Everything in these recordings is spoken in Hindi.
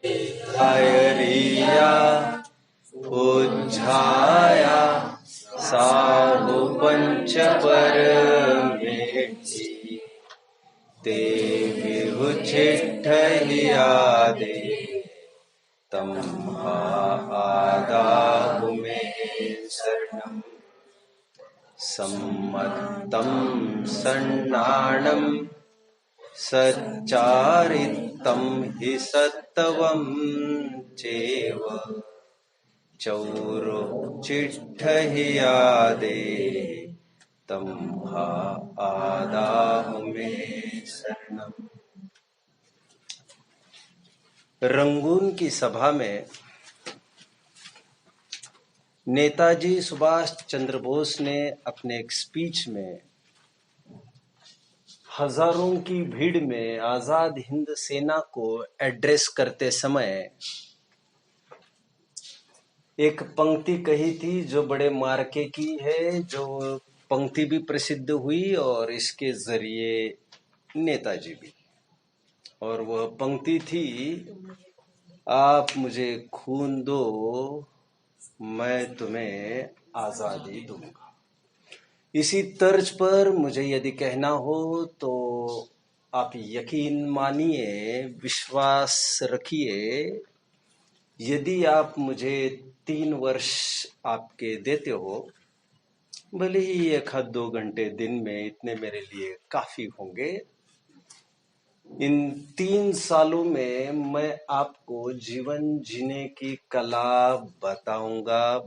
आयरिया उज्झाया साहु पंच परमेटी ते विहुचिट्ठहिया दे तम्हा आदाहु मे शरणम् सम्मत्तं सन्नाणं सच्चारितं हि सत्तवं चैव चौरो चिट्ठहिया दे तम्हा आदाहु मे शरणम्। रंगून की सभा में नेताजी सुभाष चंद्र बोस ने अपने एक स्पीच में हजारों की भीड़ में आजाद हिंद सेना को एड्रेस करते समय एक पंक्ति कही थी जो बड़े मार्के की है, जो पंक्ति भी प्रसिद्ध हुई और इसके जरिए नेताजी भी। और वह पंक्ति थी, आप मुझे खून दो मैं तुम्हें आजादी दूंगा। इसी तर्ज पर मुझे यदि कहना हो तो आप यकीन मानिए, विश्वास रखिए, यदि आप मुझे 3 वर्ष आपके देते हो, भले ही 1-2 घंटे दिन में, इतने मेरे लिए काफी होंगे। इन 3 सालों में मैं आपको जीवन जीने की कला बताऊंगा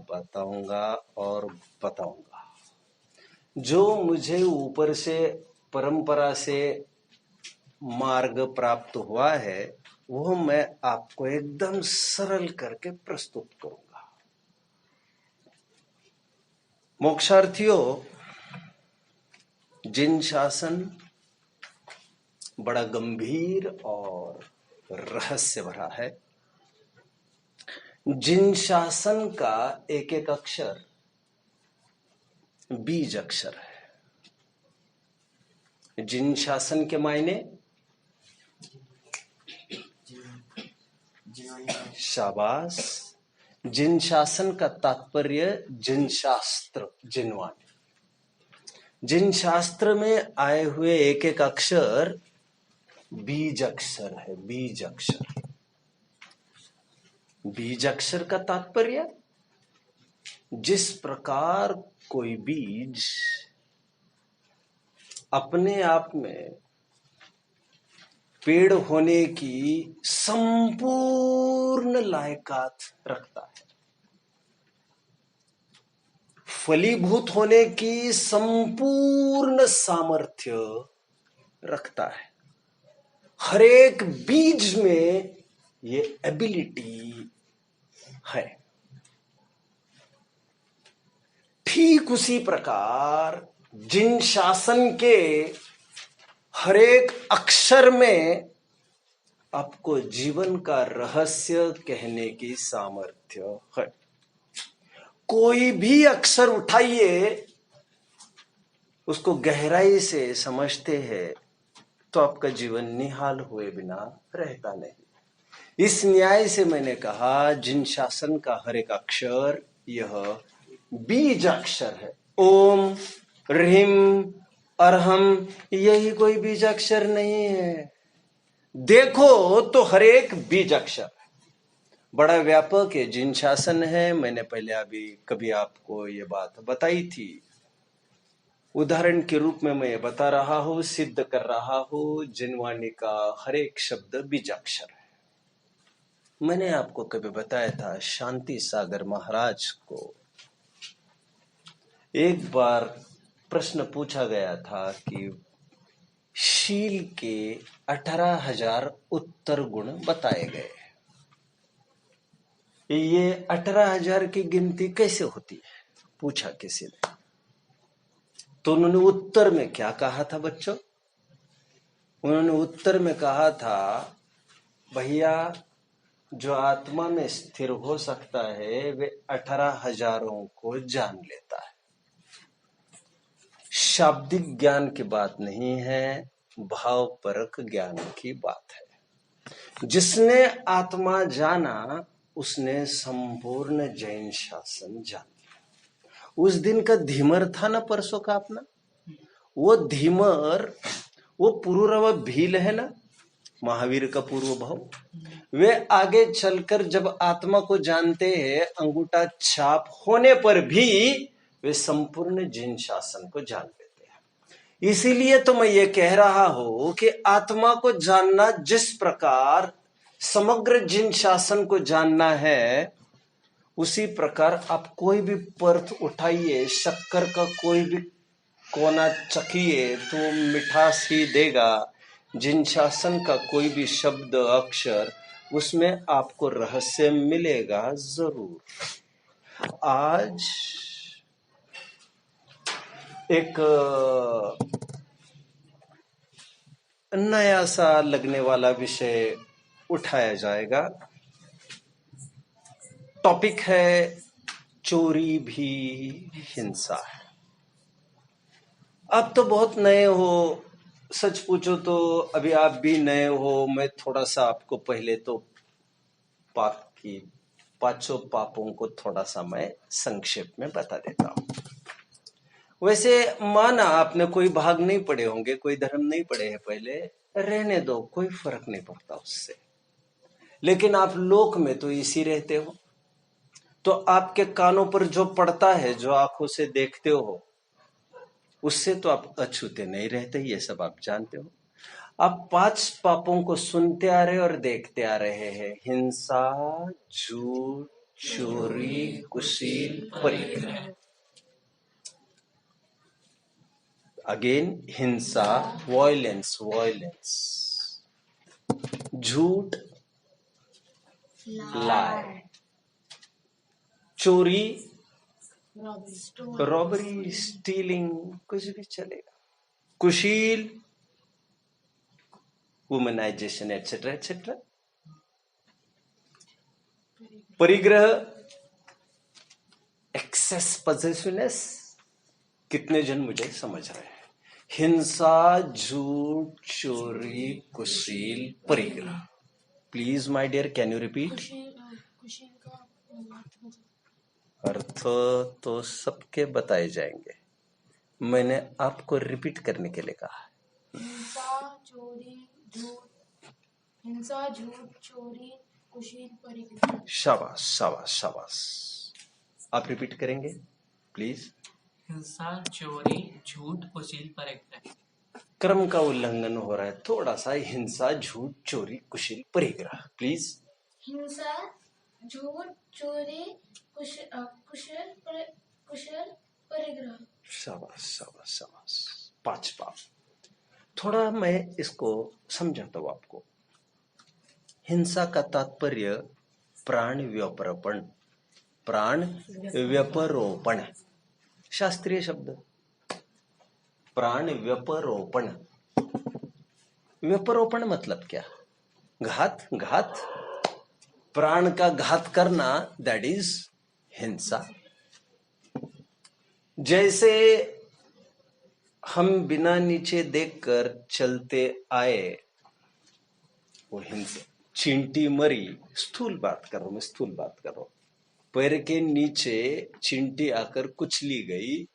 और बताऊंगा। जो मुझे ऊपर से परंपरा से मार्ग प्राप्त हुआ है वो मैं आपको एकदम सरल करके प्रस्तुत करूंगा। मोक्षार्थियों, जिन शासन बड़ा गंभीर और रहस्य भरा है, जिन शासन का एक एक अक्षर बीज अक्षर है, जिन शासन के मायने शाबाश, जिन शासन का तात्पर्य जिन शास्त्र, जिनवाणी, जिन शास्त्र में आए हुए एक एक अक्षर बीज अक्षर है। बीज अक्षर, बीज अक्षर का तात्पर्य, जिस प्रकार कोई बीज अपने आप में पेड़ होने की संपूर्ण लायकात रखता है, फलीभूत होने की संपूर्ण सामर्थ्य रखता है, हर एक बीज में ये एबिलिटी है। ठीक उसी प्रकार जिन शासन के हर एक अक्षर में आपको जीवन का रहस्य कहने की सामर्थ्य है। कोई भी अक्षर उठाइए, उसको गहराई से समझते हैं तो आपका जीवन निहाल हुए बिना रहता नहीं। इस न्याय से मैंने कहा, जिन शासन का हर एक अक्षर यह बीज अक्षर है। ओम, ह्रीम, अरहम, यही कोई बीज अक्षर नहीं है। देखो तो हर एक बीज अक्षर बड़ा व्यापक है। जिन शासन है, मैंने पहले अभी कभी आपको ये बात बताई थी। उदाहरण के रूप में मैं बता रहा हूं, सिद्ध कर रहा हूं, जिनवाणी का हर एक शब्द बीजाक्षर है। मैंने आपको कभी बताया था, शांति सागर महाराज को एक बार प्रश्न पूछा गया था कि शील के 18,000 उत्तर गुण बताए गए, ये 18,000 की गिनती कैसे होती है, पूछा किसी ने। तो उन्होंने उत्तर में क्या कहा था बच्चों? उन्होंने उत्तर में कहा था, भैया, जो आत्मा में स्थिर हो सकता है वे 18,000 को जान लेता है। शाब्दिक ज्ञान की बात नहीं है, भावपरक ज्ञान की बात है। जिसने आत्मा जाना उसने संपूर्ण जैन शासन जान लिया। उस दिन का धीमर था ना परसों का अपना, वो धीमर, वो पुरूरव भील है ना, महावीर का पूर्व भाव, वे आगे चलकर जब आत्मा को जानते हैं, अंगूठा छाप होने पर भी वे संपूर्ण जिन शासन को जान लेते हैं। इसीलिए तो मैं ये कह रहा हूं कि आत्मा को जानना जिस प्रकार समग्र जिन शासन को जानना है, उसी प्रकार आप कोई भी पर्थ उठाइए, शक्कर का कोई भी कोना चखिए तो मिठास ही देगा। जिन शासन का कोई भी शब्द अक्षर, उसमें आपको रहस्य मिलेगा जरूर। आज एक नया सा लगने वाला विषय उठाया जाएगा। टॉपिक है चोरी भी हिंसा है। आप तो बहुत नए हो, सच पूछो तो अभी आप भी नए हो। मैं थोड़ा सा आपको पहले तो पाप की पांचों पापों को थोड़ा सा मैं संक्षेप में बता देता हूं। वैसे माना आपने कोई भाग नहीं पढ़े होंगे, कोई धर्म नहीं पढ़े हैं पहले, रहने दो, कोई फर्क नहीं पड़ता उससे। लेकिन आप लोक में तो इसी रहते हो, तो आपके कानों पर जो पड़ता है, जो आंखों से देखते हो, उससे तो आप अछूते नहीं रहते, ये सब आप जानते हो। आप 5 पापों को सुनते आ रहे और देखते आ रहे हैं। हिंसा, झूठ, चोरी, कुशील, परिग्रह। अगेन हिंसा, वायलेंस, झूठ, lie, चोरी, रॉबरी, स्टीलिंग, कुछ भी चलेगा, कुशील, वुमनाइजेशन, एटसेट्रा एटसेट्रा, परिग्रह, एक्सेस पॉसेसिवनेस। कितने जन मुझे समझ रहे हैं? हिंसा, झूठ, चोरी, कुशील, परिग्रह। Please my dear, can you repeat? अर्थ तो सबके बताए जाएंगे, मैंने आपको रिपीट करने के लिए कहा। हिंसा, झूठ, चोरी, कुशील, परिग्रह। शाबाश शाबाश शाबाश। आप रिपीट करेंगे प्लीज? हिंसा, चोरी, झूठ, कुशील, परिग्रह। क्रम का उल्लंघन हो रहा है थोड़ा सा। हिंसा, झूठ, चोरी, कुशील, परिग्रह, प्लीज। हिंसा, झूठ, चोरी, कुशल, परिग्रह। शाबाश शाबाश शाबाश। 5 पाप। थोड़ा मैं इसको समझाता हूं आपको। हिंसा का तात्पर्य प्राण व्यपरोपण, प्राण व्यपरोपण, शास्त्रीय शब्द, प्राण व्यपरोपण। व्यपरोपण मतलब क्या? घात, घात, प्राण का घात करना, दैट इज हिंसा। जैसे हम बिना नीचे देखकर चलते आए, वो हिंसा। चींटी मरी, स्थूल बात कर रहा हूं मैं, स्थूल बात कर रहा हूं। पैर के नीचे चींटी आकर कुचली गई,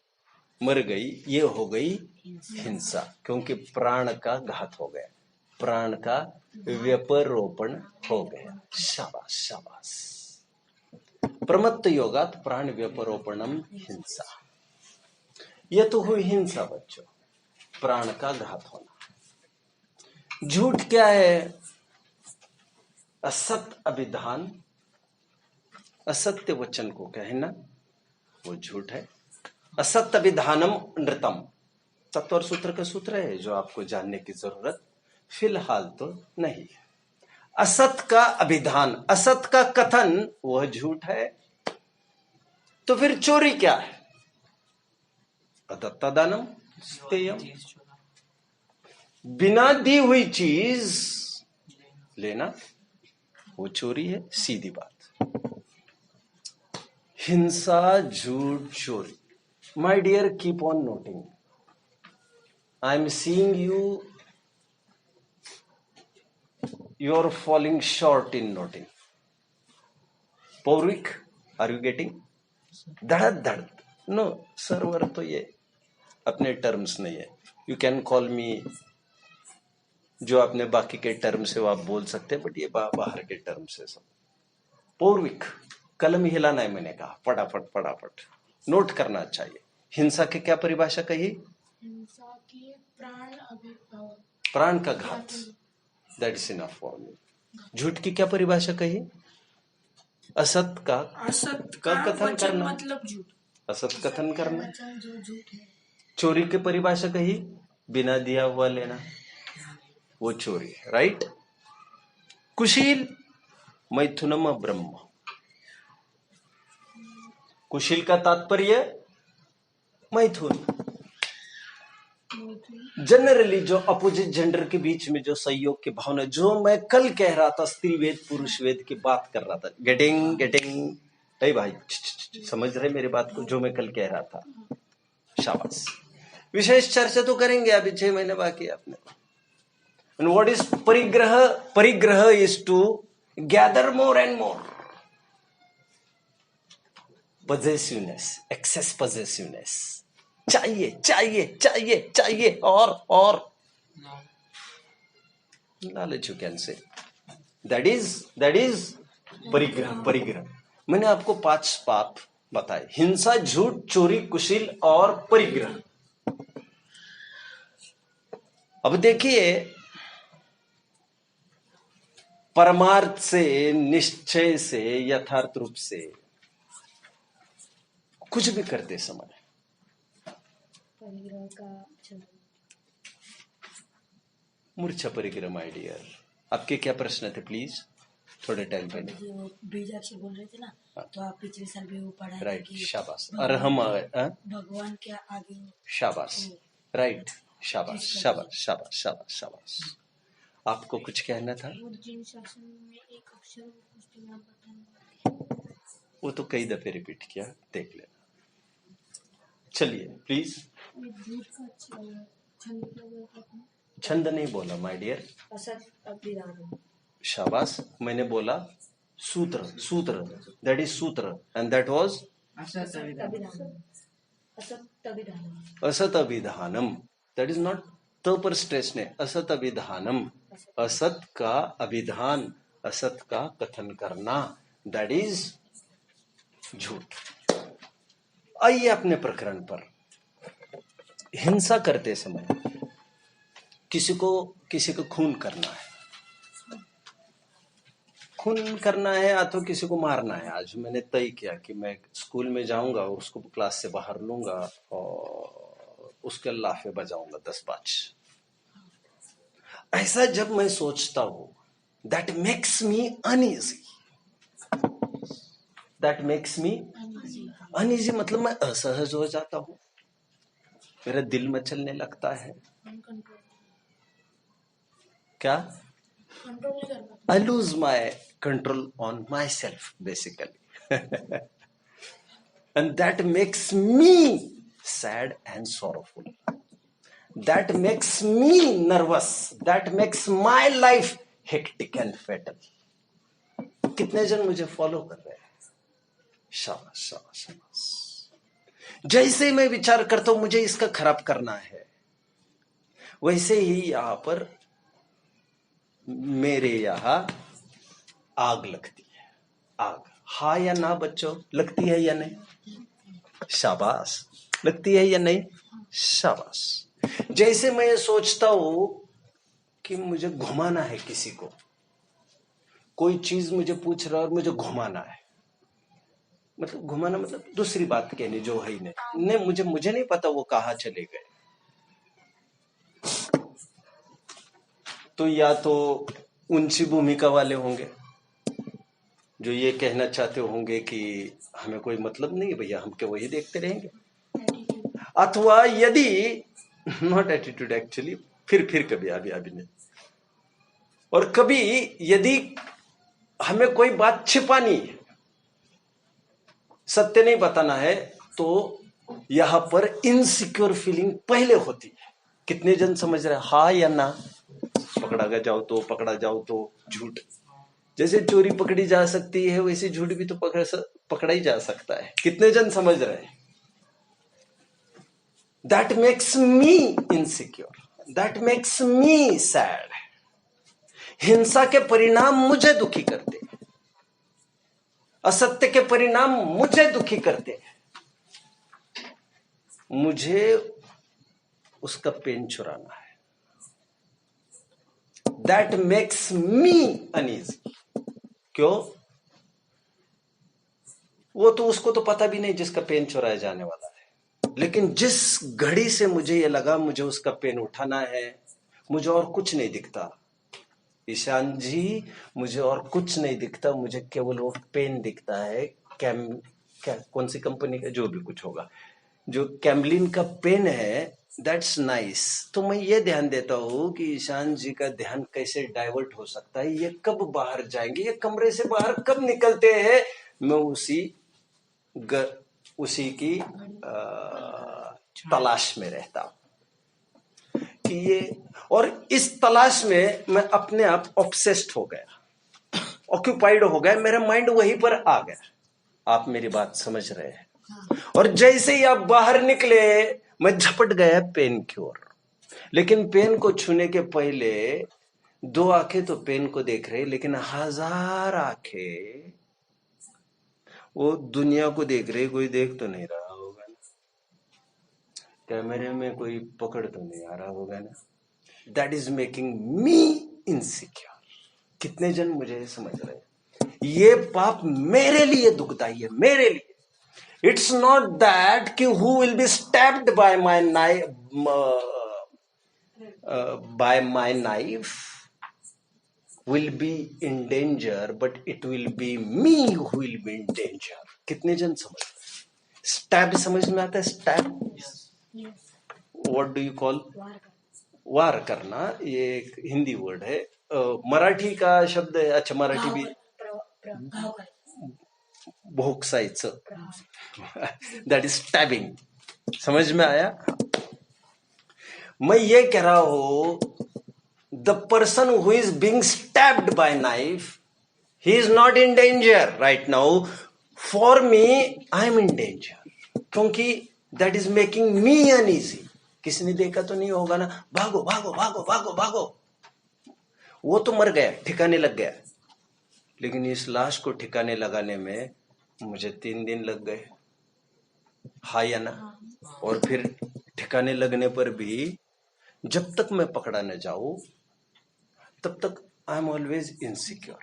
मर गई, ये हो गई हिंसा, क्योंकि प्राण का घात हो गया, प्राण का व्यपरोपण हो गया। शाबाश शाबाश। प्रमत्त योगात प्राण व्यपरोपणम हिंसा। यह तो हुई हिंसा बच्चों, प्राण का घात होना। झूठ क्या है? असत अभिधान, असत्य वचन को कहना, वो झूठ है। असत्य अभिधानम नृतम, तत्व सूत्र का सूत्र है जो आपको जानने की जरूरत फिलहाल तो नहीं है। असत का अभिधान, असत का कथन, वह झूठ है। तो फिर चोरी क्या है? अदत्ता दानम स्तेयम, बिना दी हुई चीज लेना, वो चोरी है, सीधी बात। हिंसा, झूठ, चोरी। My dear, keep on noting. I am seeing you you are falling short in noting. Paurvik, are you getting? धड़क धड़क, नो सर्वर तो ये अपने टर्म्स नहीं है. यू कैन कॉल मी, जो अपने बाकी के टर्म से वो आप बोल सकते हैं, बट ये बाहर के टर्म से सब. पौर्विक, कलम हिलाना है मैंने कहा, फटाफट फटाफट नोट करना चाहिए. हिंसा की क्या परिभाषा कही? हिंसा की प्राण का घात. That is enough for me. झूठ की क्या परिभाषा कही? असत का कथन करना, मतलब झूठ. असत कथन करना. जो झूठ है. चोरी की परिभाषा कही? बिना दिया हुआ लेना, वो चोरी है. राइट. कुशील, मैथुनम ब्रह्म. कुशील का तात्पर्य मैथुन. जनरली जो अपोजिट जेंडर के बीच में जो सहयोग की भावना, जो मैं कल कह रहा था, स्त्री वेद पुरुष वेद की बात कर रहा था. गेटिंग नहीं भाई, समझ रहे मेरे बात को, जो मैं कल कह रहा था. शाबाश. विशेष चर्चा तो करेंगे, अभी 6 महीने बाकी है अपने. And what is परिग्रह? परिग्रह is to gather more and more. Possessiveness, excess possessiveness. चाहिए चाहिए चाहिए चाहिए, और लालच, you can say. That is परिग्रह. परिग्रह मैंने आपको 5 पाप बताए: हिंसा, झूठ, चोरी, कुशील और परिग्रह. अब देखिए, परमार्थ से, निश्चय से, यथार्थ रूप से कुछ भी करते समय परिग्रह का मूर्छा परिग्रह. माय डियर, आपके क्या प्रश्न थे? प्लीज थोड़े टाइम पहले जो बीजाक्ष बोल रहे थे ना, तो आप पिछले साल भी वो पढ़ा है. राइट. शाबाश. और हम भगवान के आगे. शाबाश. राइट. शाबाश शाबाश शाबाश शाबाश शाबाश. आपको कुछ कहना था? जिन शासन में एक अक्षर उसके नाम बताना, वो तो कई दफे रिपीट किया, देख लेना. चलिए प्लीज. झूठ का छंद क्या? छंद नहीं बोला माय डियर. असत अभिधान. शाबाश. मैंने बोला सूत्र. सूत्र, दैट इज सूत्र, एंड दैट वाज असत अभिधान. असत अभिधान. असत अभिधानम. दैट इज नॉट तो पर स्ट्रेस ने. असत अभिधानम, असत का अभिधान, असत का कथन करना, दैट इज झूठ. आइए अपने प्रकरण पर. हिंसा करते समय किसी को खून करना है, खून करना है या तो किसी को मारना है. आज मैंने तय किया कि मैं स्कूल में जाऊंगा और उसको क्लास से बाहर लूंगा और उसके लाफे बजाऊंगा 10-5. ऐसा जब मैं सोचता हूं, that makes me uneasy. That makes me uneasy मतलब मैं असहज हो जाता हूं, मेरा दिल मचलने लगता है. क्या? I lose my control on myself basically. And that makes me sad and sorrowful. That makes me nervous. That makes my life hectic and fatal. कितने जन मुझे फॉलो कर रहे हैं? शाबाश शाबाश शाबाश. जैसे मैं विचार करता हूं मुझे इसका खराब करना है, वैसे ही यहां पर मेरे यहां आग लगती है. आग, हा या ना बच्चों? लगती है या नहीं? शाबाश. लगती है या नहीं? शाबाश. जैसे मैं ये सोचता हूं कि मुझे घुमाना है किसी को, कोई चीज मुझे पूछ रहा है और मुझे घुमाना है, मतलब घुमाना मतलब दूसरी बात कहनी जो है ही नहीं, मुझे नहीं पता वो कहाँ चले गए. तो या तो ऊंची भूमिका वाले होंगे जो ये कहना चाहते होंगे कि हमें कोई मतलब नहीं भैया, हम क्या वही देखते रहेंगे. अथवा यदि नॉट एटीट्यूड एक्चुअली, फिर कभी अभी नहीं. और कभी यदि हमें कोई बात छिपानी है, सत्य नहीं बताना है, तो यहां पर इनसिक्योर फीलिंग पहले होती है. कितने जन समझ रहे हैं? हा या ना? पकड़ा जाओ तो झूठ। जैसे चोरी पकड़ी जा सकती है वैसे झूठ भी तो पकड़ा ही जा सकता है। कितने जन समझ रहे हैं? That makes me insecure, that makes me sad. हिंसा के परिणाम मुझे दुखी करते हैं, असत्य के परिणाम मुझे दुखी करते हैं, मुझे उसका पेन चुराना है। That makes me uneasy. क्यों? वो तो उसको तो पता भी नहीं जिसका पेन चुराया जाने वाला है, लेकिन जिस घड़ी से मुझे ये लगा मुझे उसका पेन उठाना है, मुझे और कुछ नहीं दिखता ईशान जी, मुझे और कुछ नहीं दिखता, मुझे केवल वो पेन दिखता है। कौन सी कंपनी का, जो भी कुछ होगा, जो कैमलिन का पेन है, दैट्स नाइस। तो मैं ये ध्यान देता हूं कि ईशान जी का ध्यान कैसे डाइवर्ट हो सकता है, ये कब बाहर जाएंगे, ये कमरे से बाहर कब निकलते हैं। मैं उसी की तलाश में रहता हूं कि ये, और इस तलाश में मैं अपने आप ऑब्सेस्ड हो गया, ऑक्यूपाइड हो गया, मेरा माइंड वहीं पर आ गया। आप मेरी बात समझ रहे हैं? और जैसे ही आप बाहर निकले मैं झपट गया पेन की ओर। लेकिन पेन को छूने के पहले दो आंखें तो पेन को देख रही, लेकिन 1000 आंखें वो दुनिया को देख रही। कोई देख तो नहीं रहा होगा ना, कैमरे में कोई पकड़ तो नहीं आ रहा होगा ना। That is making me insecure. कितने जन मुझे समझ रहे हैं? ये पाप मेरे लिए दुखदाई है, मेरे लिए। इट्स नॉट दैट कि who will be stabbed by my knife will be in danger, but it will be me who will be in danger. कितने जन समझ? स्टैब समझ में आता है? Stab what do you call? वार करना। ये एक हिंदी वर्ड है, मराठी का शब्द है। अच्छा, मराठी भी भोक्सायचं, दैट इज स्टैबिंग। समझ में आया? मैं ये कह रहा हूं, the person who is being stabbed by knife, he is not in danger right now. For me I am in danger, क्योंकि that is making me uneasy. किसी ने देखा तो नहीं होगा ना? भागो भागो भागो भागो भागो। वो तो मर गया, ठिकाने लग गया, लेकिन इस लाश को ठिकाने लगाने में मुझे 3 दिन लग गए। हाँ या ना? और फिर ठिकाने लगने पर भी जब तक मैं पकड़ा न जाऊं तब तक आई एम ऑलवेज इनसिक्योर,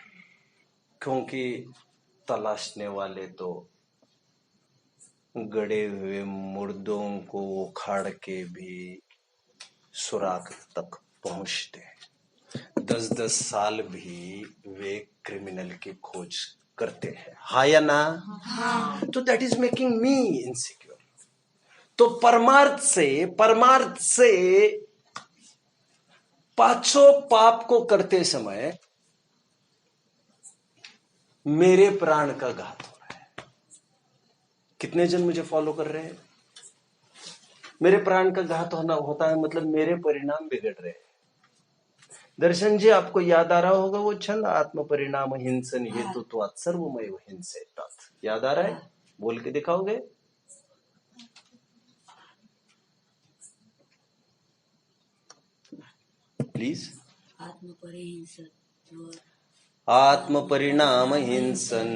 क्योंकि तलाशने वाले तो गड़े हुए मुर्दों को उखाड़ के भी सुराख तक पहुंचते हैं। 10-10 साल भी वे क्रिमिनल की खोज करते हैं। हाँ या ना? तो that is making me insecure. तो परमार्थ से पांचों पाप को करते समय मेरे प्राण का घात हो रहा है। कितने जन मुझे फॉलो कर रहे हैं? मेरे प्राण का घात होता है मतलब मेरे परिणाम बिगड़ रहे हैं। दर्शन जी, आपको याद आ रहा होगा वो छंद, आत्म परिणाम हिंसन हेतुत्वात् सर्वमय हिंसेतात। याद आ रहा है? बोल के दिखाओगे? प्लीज। आत्म परिणाम हिंसन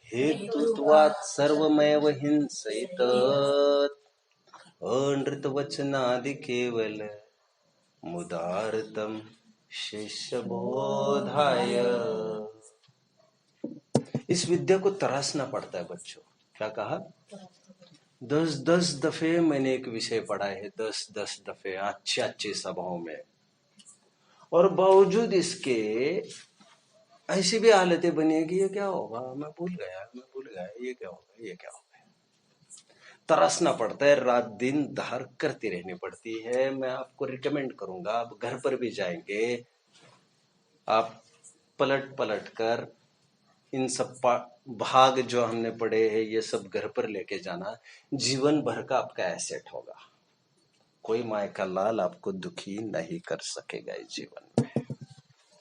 हेतुत्वात् सर्वमेव हिंसेतात। अनृत वचनादि केवल मुदारतम शिष्य बोधाय। इस विद्या को तराशना पड़ता है बच्चों। क्या कहा? 10-10 दफे मैंने एक विषय पढ़ा है, 10-10 दफे अच्छी सभाओं में, और बावजूद इसके ऐसी भी हालतें बनी है कि ये क्या होगा, मैं भूल गया, ये क्या होगा, ये क्या होगा। तराशना पड़ता है, रात दिन धार करती रहनी पड़ती है। मैं आपको रिकमेंड करूंगा, आप घर पर भी जाएंगे, आप पलट पलट कर इन सब भाग जो हमने पढ़े हैं ये सब घर पर लेके जाना, जीवन भर का आपका एसेट होगा। कोई माय का लाल आपको दुखी नहीं कर सकेगा इस जीवन में।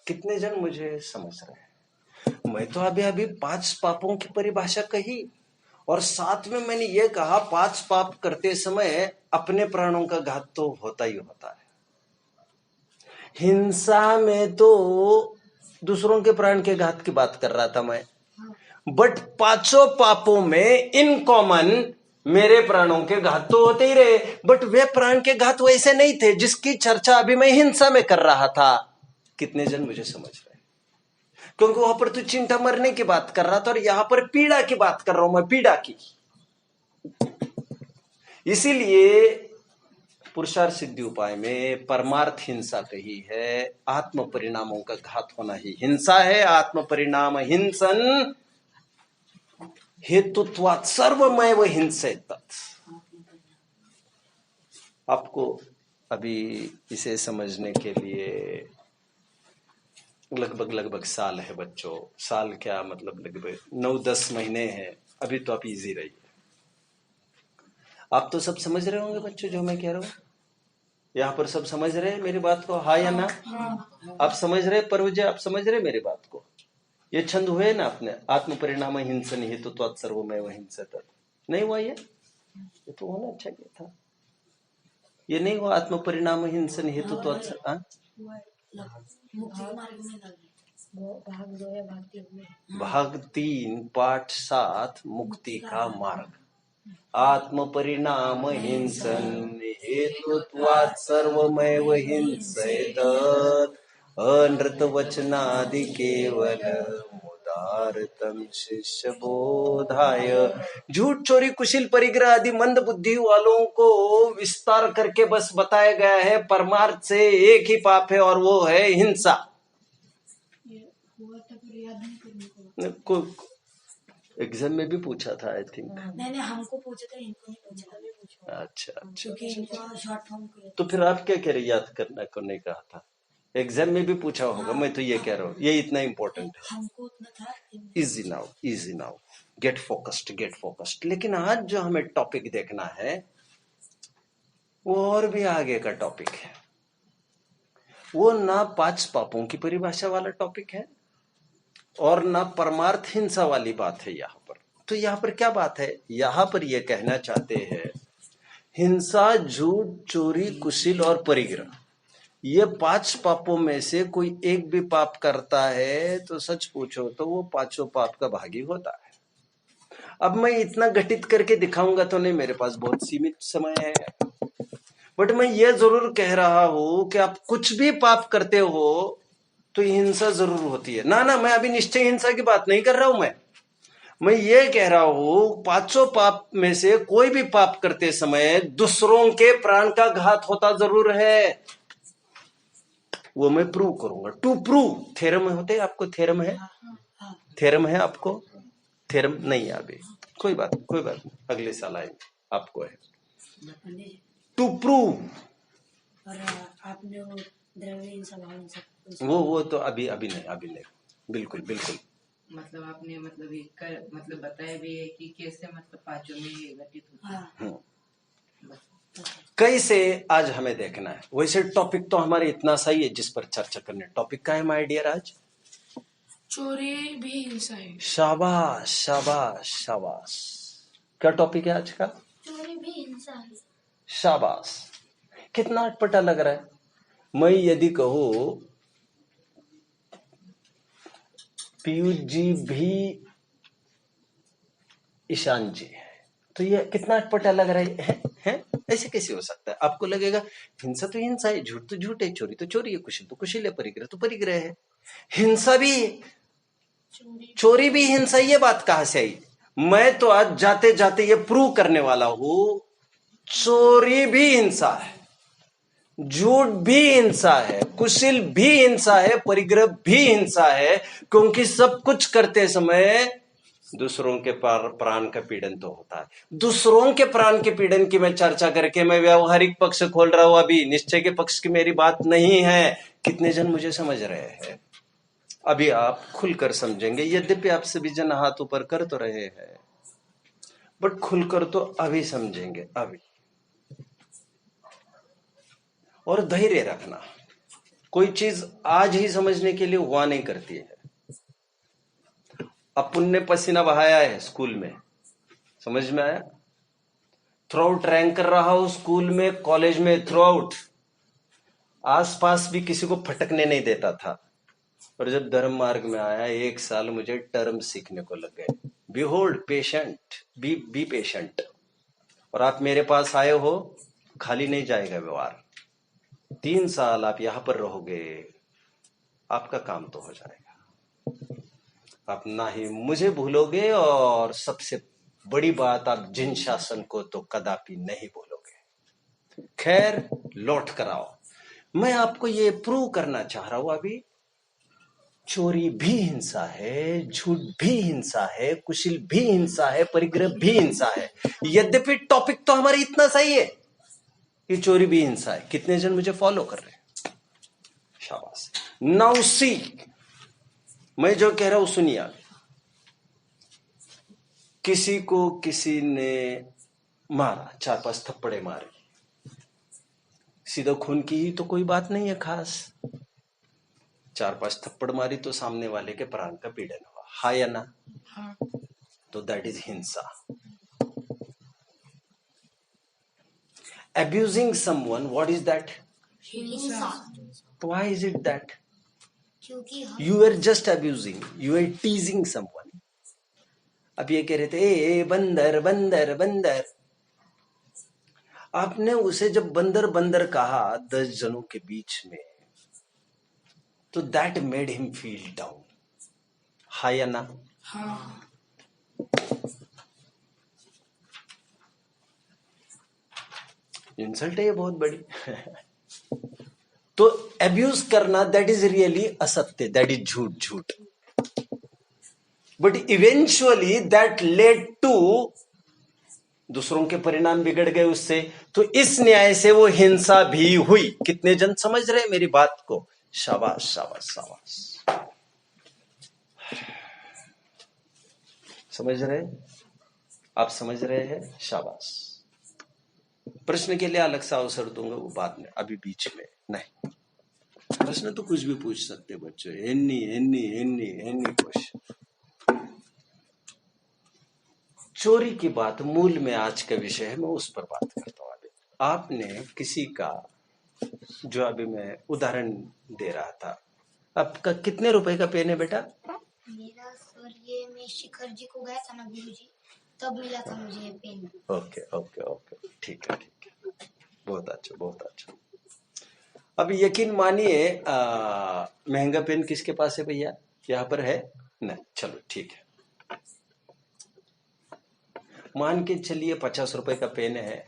कितने जन मुझे समझ रहे हैं? मैं तो अभी अभी 5 पापों की परिभाषा कही, और साथ में मैंने ये कहा 5 पाप करते समय अपने प्राणों का घात तो होता ही होता है। हिंसा में तो दूसरों के प्राण के घात की बात कर रहा था मैं, बट 5 पापों में इन कॉमन मेरे प्राणों के घात तो होते ही रहे, बट वे प्राण के घात वैसे नहीं थे जिसकी चर्चा अभी मैं हिंसा में कर रहा था। कितने जन मुझे समझ रहे हैं? क्योंकि वहां पर तो चिंता मरने की बात कर रहा था और यहां पर पीड़ा की बात कर रहा हूं मैं, पीड़ा की। इसीलिए पुरुषार्थ सिद्धि उपाय में परमार्थ हिंसा कही है, आत्म परिणामों का घात होना ही हिंसा है। आत्म परिणाम हिंसन हेतुत्वात् सर्वमेव हिंसेत। आपको अभी इसे समझने के लिए लगभग साल है बच्चों, साल क्या मतलब लगभग 9-10 महीने हैं, अभी तो आप इजी रहिए। आप तो सब समझ रहे होंगे बच्चों जो मैं कह रहा हूं, यहाँ पर सब समझ रहे हैं मेरी बात को, हाँ या ना? आप समझ रहे प्रभुजी, आप समझ रहे मेरी बात को? ये छंद हुए ना अपने, आत्म परिणाम हिंसन हेतुत्वात् सर्वमेव हिंसत, नहीं हुआ ये तो होना चाहिए था। ये नहीं हुआ आत्म परिणाम हिंसन हेतुत्वात्। मुक्ति मार्ग में लग गए। भाग 2 या भाग 3 में। भाग 3 पाठ 7 मुक्ति का मार्ग। आत्म परिणाम हिंसन हेतुत्वात् सर्वमेव हिंसेत अनृत वचनादि केवल मुदारतम शिष्य बोधाय। झूठ चोरी कुशील परिग्रह आदि मंद बुद्धि वालों को विस्तार करके बस बताया गया है परमार्थ से एक ही पाप है और वो है हिंसा। हुआ था पर याद नहीं करने को। एग्जाम में भी पूछा था आई थिंक। नहीं हमको पूछा था, इनको नहीं पूछा था। अच्छा क्योंकि इनको शॉर्ट फॉर्म किया। तो फिर आप क्या कह रहे, याद करना को नहीं कहा था? एग्जाम में भी पूछा होगा। मैं तो ये कह रहा हूँ ये इतना इंपॉर्टेंट है। हमको उतना था। Easy now get focused. लेकिन आज जो हमें टॉपिक देखना है वो और भी आगे का टॉपिक है। वो ना 5 पापों की परिभाषा वाला टॉपिक है और ना परमार्थ हिंसा वाली बात है यहाँ पर। तो यहाँ पर क्या बात है, यहाँ पर यह कहना चाहते हैं हिंसा, झूठ, चोरी, कुशील और परिग्रह, ये 5 पापों में से कोई एक भी पाप करता है तो सच पूछो तो वो 5 पाप का भागी होता है। अब मैं इतना घटित करके दिखाऊंगा तो नहीं, मेरे पास बहुत सीमित समय है, बट मैं ये जरूर कह रहा हूं कि आप कुछ भी पाप करते हो तो हिंसा जरूर होती है ना। मैं अभी निश्चय हिंसा की बात नहीं कर रहा हूं। मैं ये कह रहा हूं 5 पाप में से कोई भी पाप करते समय दूसरों के प्राण का घात होता जरूर है। वो मैं प्रूव करूंगा। टू प्रूव थ्योरम होते, आपको थ्योरम है? थ्योरम है आपको? थ्योरम नहीं है अभी, कोई बात नहीं, अगले साल आएंगे, आपको है टू प्रूव। और आपने वो द्रव्य हिंसा भाव हिंसा वो तो अभी नहीं, बिल्कुल। मतलब आपने मतलब मतलब बताया भी है कि कैसे मतलब 5 में ये घटित होता है। कैसे आज हमें देखना है। वैसे टॉपिक तो हमारे इतना सही है जिस पर चर्चा करने। टॉपिक का है माय डियर आज? चोरी भी हिंसा है। शाबाश। क्या टॉपिक है आज का? चोरी भी हिंसा है। शाबाश, कितना अटपटा लग रहा है। मैं यदि कहूं पीयूष जी भी ईशान जी है तो ये कितना अटपटा लग रहा है? ऐसे कैसे हो सकता है? आपको लगेगा हिंसा तो हिंसा है, झूठ तो झूठ है, चोरी तो चोरी है, कुशील तो कुशील है, परिग्रह तो परिग्रह है। हिंसा भी, चोरी भी हिंसा, ये बात कहां से आई? मैं तो आज जाते जाते ये प्रूव करने वाला हूं चोरी भी हिंसा है, झूठ भी हिंसा है, कुशील भी हिंसा है, परिग्रह भी हिंसा है। क्योंकि सब कुछ करते समय दूसरों के प्राण का पीड़न तो होता है। दूसरों के प्राण के पीड़न की मैं चर्चा करके मैं व्यवहारिक पक्ष खोल रहा हूं, अभी निश्चय के पक्ष की मेरी बात नहीं है। कितने जन मुझे समझ रहे हैं? अभी आप खुलकर समझेंगे। यद्यपि आप सभी जन हाथ ऊपर कर तो रहे हैं, बट खुलकर तो अभी समझेंगे, अभी। और धैर्य रखना, कोई चीज आज ही समझने के लिए हुआ नहीं करती है। अपुन ने पसीना बहाया है स्कूल में, समझ में आया? थ्रू आउट रैंक कर रहा हूं स्कूल में, कॉलेज में, थ्रू आउट, आसपास भी किसी को फटकने नहीं देता था। और जब धर्म मार्ग में आया, 1 साल मुझे टर्म सीखने को लग गए। Behold patient, be patient. और आप मेरे पास आए हो, खाली नहीं जाएगा व्यवहार। 3 साल आप यहां पर रहोगे, आपका काम तो हो जाएगा। आप ना ही मुझे भूलोगे, और सबसे बड़ी बात, आप जिन शासन को तो कदापि नहीं भूलोगे। खैर, लौट कर आओ। मैं आपको ये प्रूव करना चाह रहा हूं अभी, चोरी भी हिंसा है, झूठ भी हिंसा है, कुशिल भी हिंसा है, परिग्रह भी हिंसा है। यद्यपि टॉपिक तो हमारा इतना सही है कि चोरी भी हिंसा है। कितने जन मुझे फॉलो कर रहे हैं? शाबाश। नाउ सी, मैं जो कह रहा हूं सुनिए। किसी को किसी ने मारा, 4-5 थप्पड़े मारे, सीधा खून की ही तो कोई बात नहीं है खास। 4-5 थप्पड़ मारी तो सामने वाले के प्राण का पीड़न हुआ, हाँ या ना? हाँ। तो दैट इज हिंसा। Abusing someone, what is that? हिंसा। Why is it that? क्योंकि हम You are just abusing, you are teasing someone. अब ये कह रहे थे, ए बंदर बंदर बंदर। आपने उसे जब बंदर बंदर कहा 10 जनों के बीच में, तो that made him feel down, हाँ या ना? हाँ। इंसल्ट है ये बहुत बड़ी। तो अब्यूज करना, दैट इज रियली असत्य, दैट इज झूठ। But eventually that led to, दूसरों के परिणाम बिगड़ गए उससे, तो इस न्याय से वो हिंसा भी हुई। कितने जन समझ रहे मेरी बात को? शाबाश शाबाश शाबाश। समझ रहे? आप समझ रहे हैं? शाबाश। प्रश्न के लिए अलग सा अवसर दूंगा, वो बाद में, अभी बीच में नहीं। प्रश्न तो कुछ भी पूछ सकते बच्चों, एनी क्वेश्चन। चोरी की बात मूल में आज का विषय है, मैं उस पर बात करता हूं। अभी आपने किसी का, जो अभी मैं उदाहरण दे रहा था, आपका कितने रुपए का पेन है बेटा? मेरा सर, ये मैं शिखर जी को गया था ना गुरुजी, तब मिला था मुझे ये पेन। ओके, ठीक है। बहुत अच्छा। अब यकीन मानिए, महंगा पेन किसके पास है भैया? यहाँ पर है? नहीं, चलो ठीक है। मान के चलिए 50 रुपए का पेन है,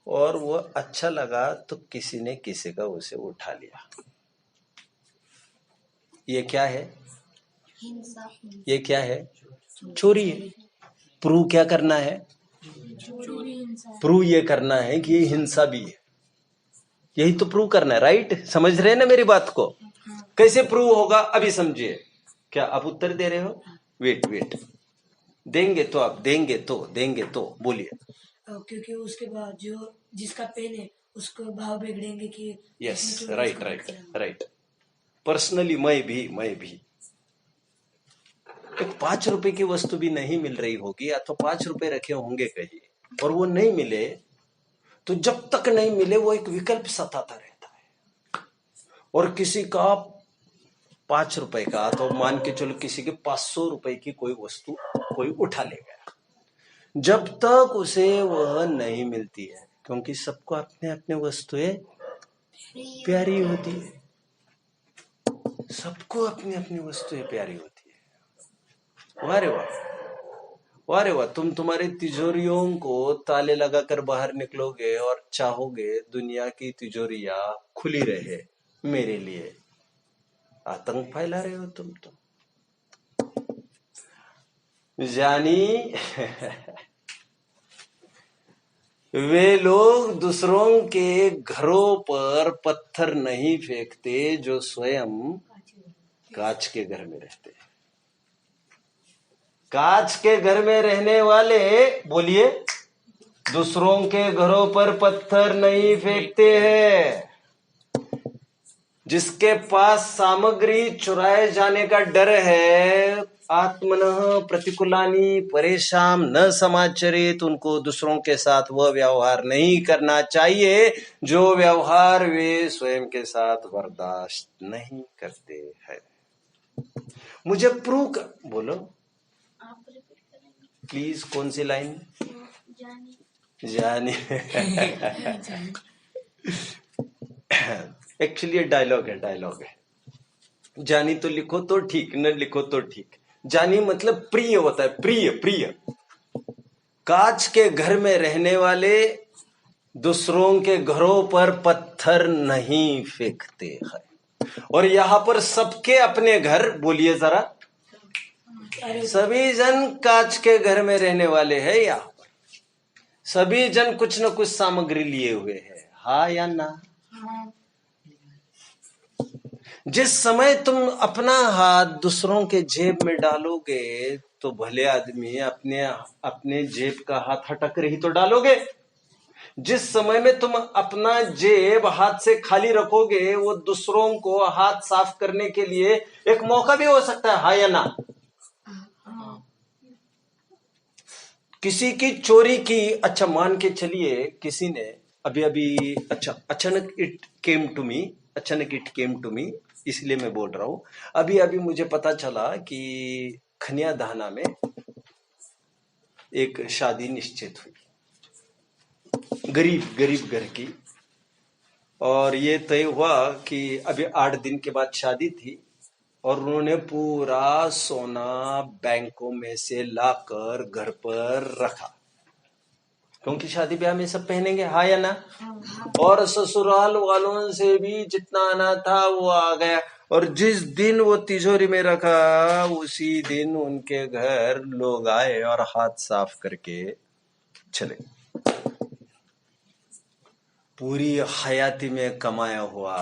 और वो अच्छा लगा तो किसी ने किसी का उसे उठा लिया। ये क्या है? हिंसा। ये क्या है? चोरी है। प्रूव क्या करना है? चोरी हिंसा। प्रूव ये करना है कि ये हिंसा भी है। यही तो प्रूव करना है, राइट? समझ रहे हैं ना मेरी बात को? कैसे प्रूव होगा अभी समझिए। क्या आप उत्तर दे रहे हो? वेट, देंगे तो आप, देंगे तो बोलिए। क्योंकि उसके बाद जो जिसका पेन है उसको भाव बिगड़ेंगे कि यस, राइट। पर्सनली मैं भी एक 5 रुपए की वस्तु भी नहीं मिल रही होगी, या तो 5 रुपए रखे होंगे कहीं, और वो नहीं मिले, तो जब तक नहीं मिले वो एक विकल्प सताता रहता है। और किसी का 5 रुपए का, तो मान के चलो किसी के 500 रुपए की कोई वस्तु कोई उठा ले गया, जब तक उसे वह नहीं मिलती है, क्योंकि सबको अपने अपने वस्तुएं प्यारी होती है। सबको अपनी अपनी वस्तुएं प्यारी होती है। वारे वाह, तुम तुम्हारी तिजोरियों को ताले लगाकर बाहर निकलोगे और चाहोगे दुनिया की तिजोरियां खुली रहे मेरे लिए। आतंक फैला रहे हो तुम तो। जानी वे लोग दूसरों के घरों पर पत्थर नहीं फेंकते जो स्वयं कांच के घर में रहते हैं। कांच के घर में रहने वाले, बोलिए, दूसरों के घरों पर पत्थर नहीं फेंकते हैं। जिसके पास सामग्री चुराए जाने का डर है, आत्मनः प्रतिकूलानि परेशान न समाचरित, उनको दूसरों के साथ वह व्यवहार नहीं करना चाहिए जो व्यवहार वे स्वयं के साथ बर्दाश्त नहीं करते हैं। मुझे प्रूव कर, बोलो आप रिपीट करेंगे प्लीज। कौन सी लाइन? जानी जानी एक्चुअली ये डायलॉग है। जानी तो लिखो तो ठीक, न लिखो तो ठीक। जानी मतलब प्रिय होता है, प्रिय। कांच के घर में रहने वाले दूसरों के घरों पर पत्थर नहीं फेंकते हैं। और यहां पर सबके अपने घर, बोलिए जरा, सभी जन कांच के घर में रहने वाले हैं। यहां पर सभी जन कुछ न कुछ सामग्री लिए हुए हैं, हाँ या ना? जिस समय तुम अपना हाथ दूसरों के जेब में डालोगे तो भले आदमी अपने जेब का हाथ हटक रही तो डालोगे। जिस समय में तुम अपना जेब हाथ से खाली रखोगे, वो दूसरों को हाथ साफ करने के लिए एक मौका भी हो सकता है, हाँ या ना? किसी की चोरी की, अच्छा मान के चलिए किसी ने अभी अच्छा अचानक इट केम टू मी, इसलिए मैं बोल रहा हूं। अभी मुझे पता चला कि खनिया दहना में एक शादी निश्चित हुई, गरीब घर की, और ये तय हुआ कि अभी 8 दिन के बाद शादी थी, और उन्होंने पूरा सोना बैंकों में से लाकर घर पर रखा, क्योंकि शादी ब्याह में सब पहनेंगे, हाँ या ना? और ससुराल वालों से भी जितना आना था वो आ गया, और जिस दिन वो तिजोरी में रखा उसी दिन उनके घर लोग आए और हाथ साफ करके चले। पूरी हयाती में कमाया हुआ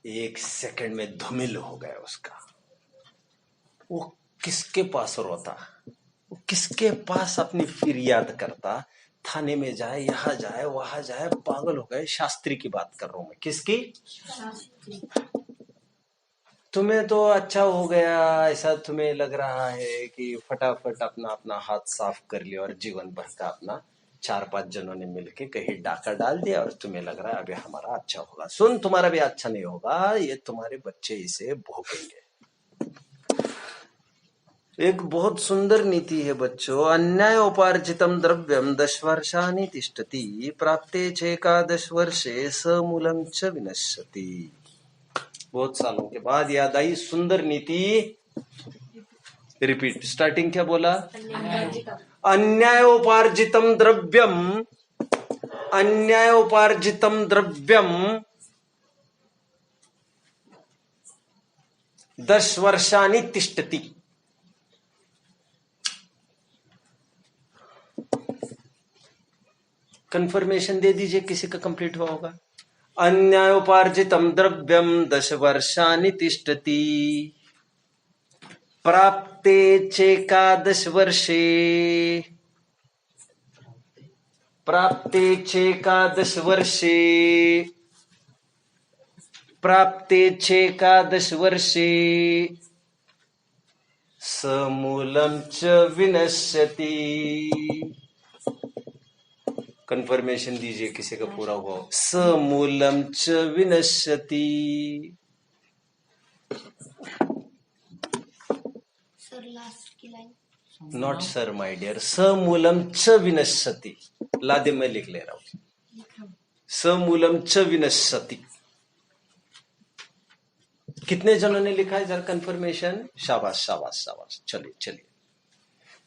1 सेकंड में धूमिल हो गया उसका। वो किसके पास रोता, वो किसके पास अपनी फिरियाद करता? थाने में जाए, यहां जाए, वहां जाए, पागल हो गए। शास्त्री की बात कर रहा हूं मैं। किसकी? तुम्हें तो अच्छा हो गया, ऐसा तुम्हें लग रहा है कि फटाफट अपना हाथ साफ कर लिया और जीवन भर का अपना 4-5 जनों ने मिलके कहीं डाका डाल दिया, और तुम्हें लग रहा है अभी हमारा अच्छा होगा। सुन, तुम्हारा भी अच्छा नहीं होगा, ये तुम्हारे बच्चे इसे भोगेंगे। एक बहुत सुंदर नीति है बच्चों। अन्यायोपार्जितम द्रव्यम 10 वर्षानि तिष्ठति, प्राप्ते चेकादश वर्षे समूलम च विनश्यति। बहुत सालों के बाद याद आई सुंदर नीति। रिपीट। स्टार्टिंग क्या बोला? अन्यायोपार्जितम द्रव्यम 10 वर्षानि तिष्ठति। कंफर्मेशन दे दीजिए, किसी का कंप्लीट हुआ होगा। अन्यायोपार्जितम द्रव्यम 10 वर्षानि तिष्ठति, प्राप्ते चेकादश वर्षे समूलम च विनश्यति। कंफर्मेशन दीजिए, किसी का पूरा हुआ हो। समूलम च विनश्यति। सर लास्ट की line. Not sir my dear, समूलम च विनश्यति। लादे मैं लिख ले रहा हूं। समूलम च विनश्यति। कितने जनों ने लिखा है जरा कंफर्मेशन? शाबाश शाबाश शाबाश। चलिए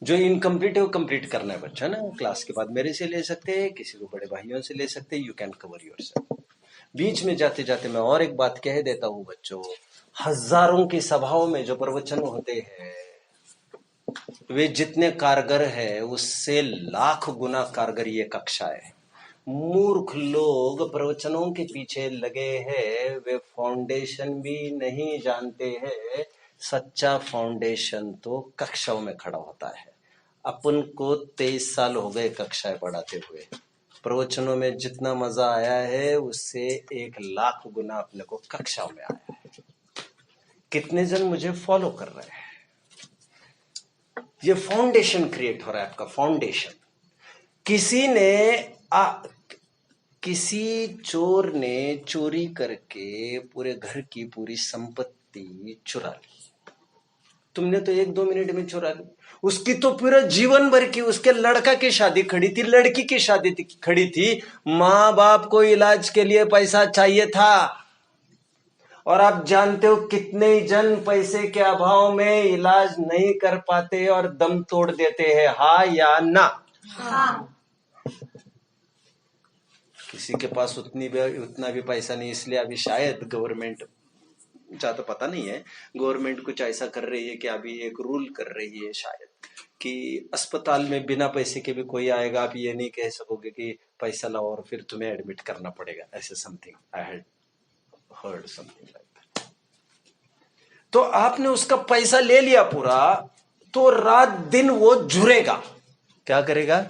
जो इनकम्प्लीट है वो कंप्लीट करना है बच्चा ना। क्लास के बाद मेरे से ले सकते हैं, किसी को बड़े भाइयों से ले सकते हैं। You can cover yourself. बीच में जाते जाते मैं और एक बात कह देता हूं बच्चों। हजारों की सभाओं में जो प्रवचन होते हैं वे जितने कारगर है उससे लाख गुना कारगर ये कक्षा है। मूर्ख लोग प्रवचनों के पीछे लगे हैं, वे फाउंडेशन भी नहीं जानते हैं। सच्चा फाउंडेशन तो कक्षाओं में खड़ा होता है। अपन को 23 साल हो गए कक्षाएं पढ़ाते हुए, प्रवचनों में जितना मजा आया है उससे 1,00,000 गुना अपने को कक्षा में आया है। कितने जन मुझे फॉलो कर रहे हैं? ये फाउंडेशन क्रिएट हो रहा है, आपका फाउंडेशन। किसी चोर ने चोरी करके पूरे घर की पूरी संपत्ति चुरा ली। तुमने तो 1-2 मिनट में चुरा ली। उसकी तो पूरा जीवन भर की, उसके लड़का की शादी खड़ी थी, लड़की की शादी खड़ी थी, माँ बाप को इलाज के लिए पैसा चाहिए था। और आप जानते हो कितने जन पैसे के अभाव में इलाज नहीं कर पाते और दम तोड़ देते हैं, हाँ या ना? हाँ। किसी के पास उतना भी पैसा नहीं, इसलिए अभी शायद गवर्नमेंट, मुझे तो पता नहीं है, गवर्नमेंट कुछ ऐसा कर रही है कि अभी एक रूल कर रही है शायद कि अस्पताल में बिना पैसे के भी कोई आएगा, आप ये नहीं कह सकोगे कि पैसा लाओ और फिर तुम्हें एडमिट करना पड़ेगा, ऐसे something I had heard something like that. तो आपने उसका पैसा ले लिया पूरा, तो रात दिन वो झुरेगा। क्या करेगा?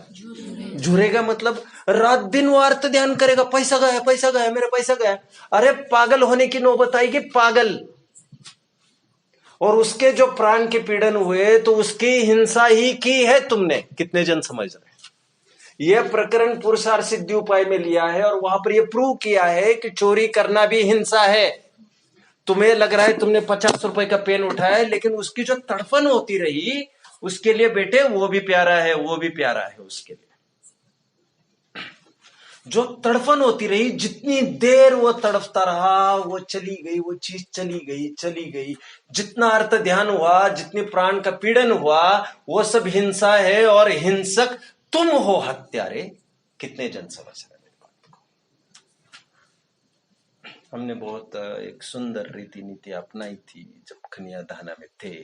झुरेगा मतलब रात दिन वो अर्थ ध्यान करेगा, पैसा गया, पैसा गया, मेरा पैसा गया। अरे पागल होने की नौबत आएगी, पागल। और उसके जो प्राण के पीड़न हुए तो उसकी हिंसा ही की है तुमने। कितने जन समझ रहे? यह प्रकरण पुरुषार्थ सिद्धि उपाय में लिया है और वहां पर यह प्रूव किया है कि चोरी करना भी हिंसा है। तुम्हें लग रहा है तुमने 50 रुपए का पेन उठाया है, लेकिन उसकी जो तड़फन होती रही उसके लिए बेटे वो भी प्यारा है, वो भी प्यारा है। उसके लिए जो तड़फन होती रही, जितनी देर वो तड़फता रहा, वो चली गई, वो चीज चली गई, चली गई। जितना अर्थ ध्यान हुआ, जितनी प्राण का पीड़न हुआ, वो सब हिंसा है और हिंसक तुम हो, हत्यारे। कितने जन समझ रहे मेरी बात को? हमने बहुत एक सुंदर रीति नीति अपनाई थी जब खनिया दहना में थे।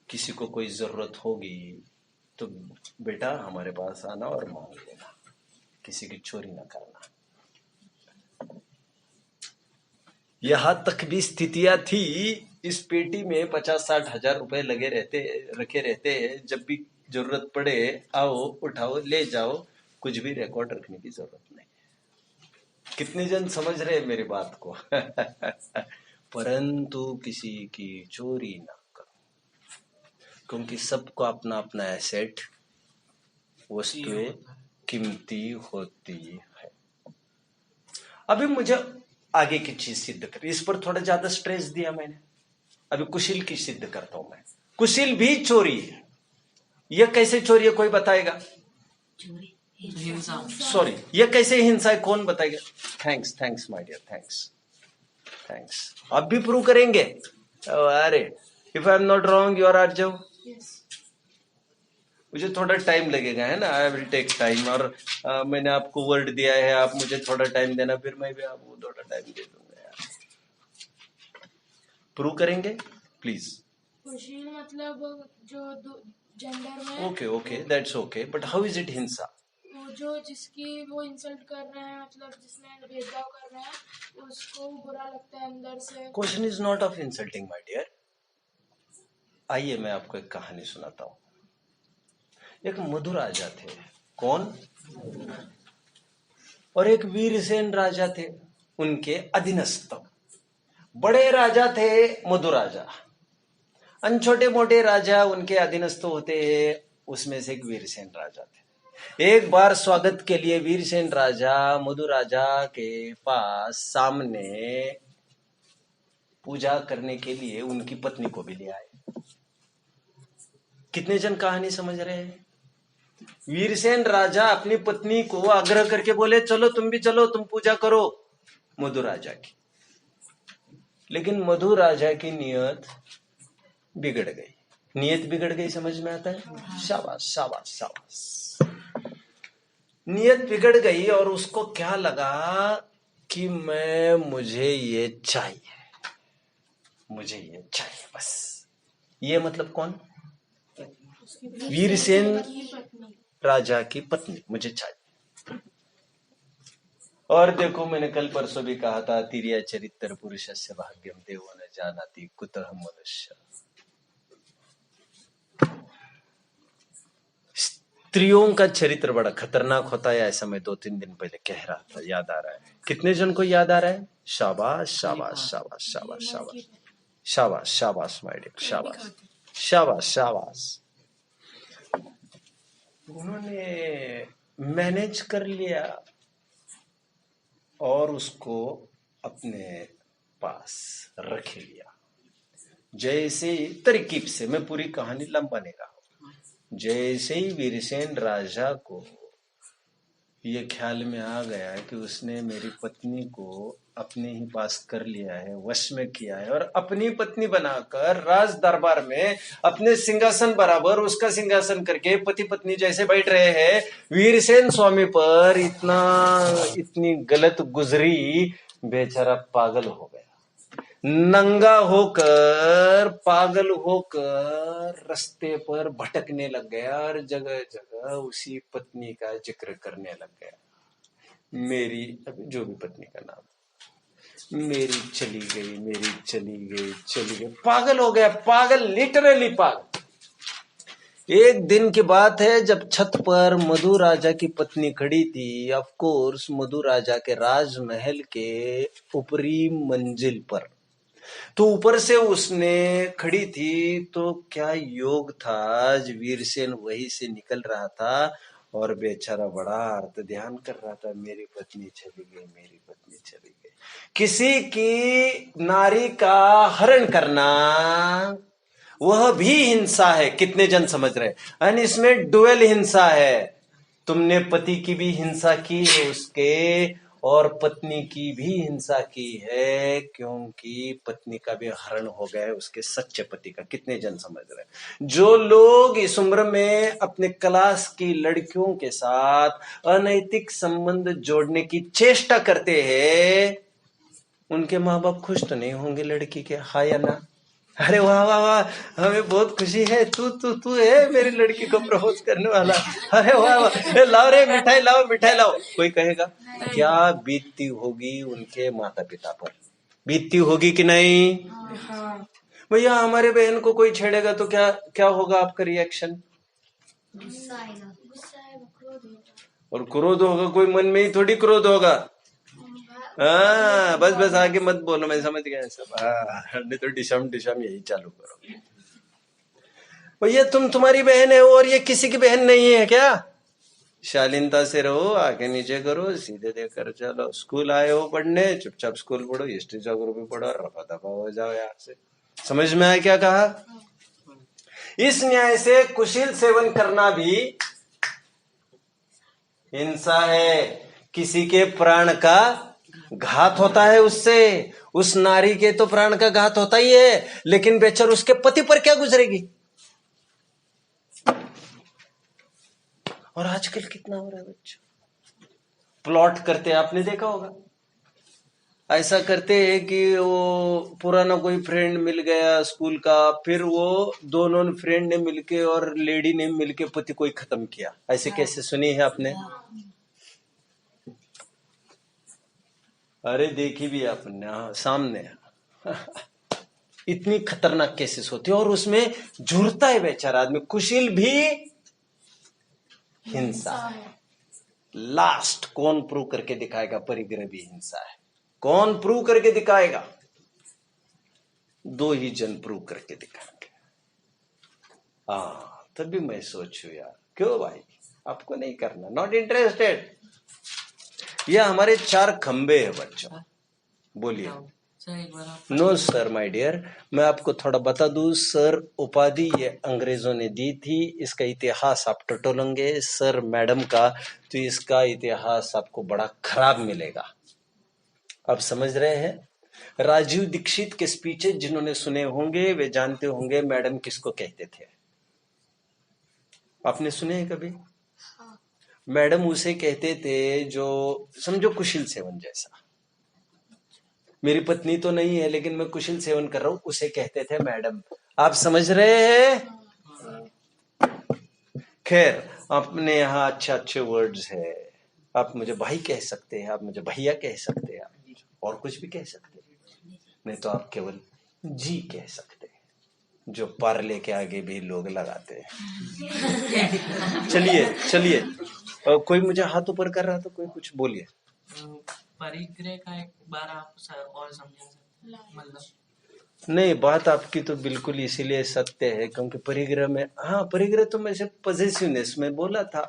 किसी को कोई जरूरत होगी तो बेटा हमारे पास आना और मांग लेना, किसी की चोरी ना करना। यहां तक भी स्थितियां थी, इस पेटी में 50-60 हजार रुपए रखे रहते हैं। जब भी जरूरत पड़े आओ, उठाओ, ले जाओ, कुछ भी रिकॉर्ड रखने की जरूरत नहीं। कितने जन समझ रहे हैं मेरी बात को? परंतु किसी की चोरी ना करो, क्योंकि सबको अपना अपना एसेट, वस्तुएं कीमती होती है। अभी मुझे आगे की चीज सिद्ध कर, इस पर थोड़ा ज्यादा स्ट्रेस दिया मैंने। अभी कुशील की सिद्ध करता हूं मैं। कुशील भी चोरी है। यह कैसे चोरी है, कोई बताएगा? हिंसा। सॉरी, यह कैसे हिंसा है, कौन बताएगा? Thanks my dear, thanks. अब भी प्रूव करेंगे? अरे if I am not wrong, you are Aarjav. मुझे थोड़ा टाइम लगेगा, है ना, आई विल टेक टाइम। और मैंने आपको वर्ड दिया है, आप मुझे थोड़ा टाइम देना, फिर मैं भी आपको थोड़ा टाइम दे दूंगा यार। प्रूव करेंगे प्लीज। कुशील मतलब जो जेंडर में, okay that's okay, but how is it हिंसा? वो जो जिसकी वो इंसल्ट कर रहे हैं, मतलब जिसमें भेदभाव कर रहे हैं, उसको बुरा लगता है अंदर से। Question is not of insulting my dear. आइए मैं आपको एक कहानी सुनाता हूं। एक मधु राजा थे। कौन? और एक वीरसेन राजा थे, उनके अधीनस्थ। बड़े राजा थे मधु राजा, छोटे मोटे राजा उनके अधीनस्थ होते हैं। उसमें से एक वीरसेन राजा थे। एक बार स्वागत के लिए वीरसेन राजा मधु राजा के पास सामने पूजा करने के लिए उनकी पत्नी को भी ले आए। कितने जन कहानी समझ रहे हैं? वीरसेन राजा अपनी पत्नी को आग्रह करके बोले, चलो तुम भी चलो, तुम पूजा करो मधु राजा की। लेकिन मधु राजा की नियत बिगड़ गई। नियत बिगड़ गई, समझ में आता है? शाबाश। नियत बिगड़ गई और उसको क्या लगा कि मुझे ये चाहिए बस। ये मतलब कौन? वीरसेन राजा की पत्नी, मुझे चाहिए। और देखो, मैंने कल परसों भी कहा था, तिर्या चरित्र पुरुषस्य भाग्यम देवो न जानाति कुतः मनुष्य। स्त्रियों का चरित्र बड़ा खतरनाक होता है, ऐसा मैं 2-3 दिन पहले कह रहा था, याद आ रहा है। कितने जन को याद आ रहा है? शाबाश शाबाश शाबाश शाबाश शाबाश शाबाश शाबाश माय डियर, शाबाश शाबाश शाबाश। उन्होंने मैनेज कर लिया और उसको अपने पास रख लिया। जैसे तरकीब से, मैं पूरी कहानी लंबा नहीं रहा, जैसे ही वीरसेन राजा को ये ख्याल में आ गया कि उसने मेरी पत्नी को अपने ही पास कर लिया है, वश में किया है, और अपनी पत्नी बनाकर राज दरबार में अपने सिंहासन बराबर उसका सिंहासन करके पति पत्नी जैसे बैठ रहे हैं, वीरसेन स्वामी पर इतनी गलत गुजरी, बेचारा पागल हो गया। नंगा होकर, पागल होकर रास्ते पर भटकने लग गया और जगह जगह उसी पत्नी का जिक्र करने लग गया। मेरी, अभी जो भी पत्नी का नाम, मेरी चली गई, मेरी चली गई, चली गई। पागल हो गया, पागल, लिटरली पागल। एक दिन की बात है जब छत पर मधु राजा की पत्नी खड़ी थी। ऑफ कोर्स मधु राजा के राजमहल के ऊपरी मंजिल पर, तो ऊपर से उसने खड़ी थी, तो क्या योग था, आज वीरसेन वहीं से निकल रहा था और बेचारा बड़ा अर्थ ध्यान कर रहा था, मेरी पत्नी चली गई, मेरी पत्नी चली गई। किसी की नारी का हरण करना वह भी हिंसा है, कितने जन समझ रहे हैं? और इसमें डुअल हिंसा है। तुमने पति की भी हिंसा की है उसके, और पत्नी की भी हिंसा की है, क्योंकि पत्नी का भी हरण हो गया है उसके सच्चे पति का। कितने जन समझ रहे हैं? जो लोग इस उम्र में अपने क्लास की लड़कियों के साथ अनैतिक संबंध जोड़ने की चेष्टा करते हैं, उनके माँ बाप खुश तो नहीं होंगे लड़की के, हाँ या ना? अरे वाह वाह वाह, हमें बहुत खुशी है, तू है मेरी लड़की को प्रपोज करने वाला। अरे वाह वाह, लाओ रे मिठाई लाओ, मिठाई लाओ। कोई कहेगा? क्या बीतती होगी उनके माता पिता पर, बीतती होगी कि नहीं? भैया हमारे बहन को कोई छेड़ेगा तो क्या क्या होगा आपका रिएक्शन? गुस्सा आएगा, क्रोध होगा। और क्रोध होगा, कोई मन में ही थोड़ी क्रोध होगा। हाँ, बस आगे मत बोलो, मैं समझ गया सब। नहीं तो डिशम यही चालू करो। भैया तुम्हारी बहन है और ये किसी की बहन नहीं है क्या? शालीनता से रहो, आगे नीचे करो, सीधे देकर चलो। स्कूल आए हो पढ़ने, चुपचाप स्कूल पढ़ो, हिस्ट्री ज्योग्राफी पढ़ो, रफा दफा हो जाओ यहाँ से। समझ में आया क्या कहा? इस न्याय से कुशील सेवन करना भी हिंसा है। किसी के प्राण का घात होता है उससे, उस नारी के तो प्राण का घात होता ही है, लेकिन बेचार उसके पति पर क्या गुजरेगी? और आजकल कितना हो रहा है बच्चों, प्लॉट करते हैं, आपने देखा होगा। ऐसा करते हैं कि वो पुराना कोई फ्रेंड मिल गया स्कूल का, फिर वो दोनों फ्रेंड ने मिलके और लेडी ने मिलके पति को ही खत्म किया। ऐसे कैसे सुनी है आपने? अरे देखी भी आपने, हाँ, सामने। इतनी खतरनाक केसेस होती है और उसमें झुरता है बेचारा आदमी। कुशील भी हिंसा है। लास्ट कौन प्रूव करके दिखाएगा परिग्रह भी हिंसा है? कौन प्रूव करके दिखाएगा? दो ही जन प्रूव करके दिखाएंगे। हाँ, तभी मैं सोचू यार, क्यों भाई आपको नहीं करना, नॉट इंटरेस्टेड। यह हमारे 4 खंबे हैं बच्चों। बोलिए। नो सर माय डियर, मैं आपको थोड़ा बता दूं। सर उपाधि ये अंग्रेजों ने दी थी, इसका इतिहास आप टटोलेंगे सर मैडम का, तो इसका इतिहास आपको बड़ा खराब मिलेगा। आप समझ रहे हैं? राजीव दीक्षित के स्पीचेस जिन्होंने सुने होंगे वे जानते होंगे मैडम किसको कहते थे। आपने सुने हैं कभी? मैडम उसे कहते थे जो समझो कुशील सेवन जैसा। मेरी पत्नी तो नहीं है लेकिन मैं कुशील सेवन कर रहा हूं, उसे कहते थे मैडम। आप समझ रहे हैं? खैर, अपने यहाँ अच्छे वर्ड्स है। आप मुझे भाई कह सकते हैं, आप मुझे भैया कह सकते हैं, और कुछ भी कह सकते हैं, नहीं तो आप केवल जी कह सकते हैं। जो पार्ले के आगे भी लोग लगाते हैं। चलिए कोई मुझे हाथ ऊपर कर रहा तो कोई कुछ बोलिए। परिग्रह का एक बार आप और समझा सकते हैं? मतलब नहीं, बात आपकी तो बिल्कुल इसीलिए सत्य है क्योंकि परिग्रह में, हाँ परिग्रह तो मैं सिर्फ पॉजिटिवनेस में बोला था।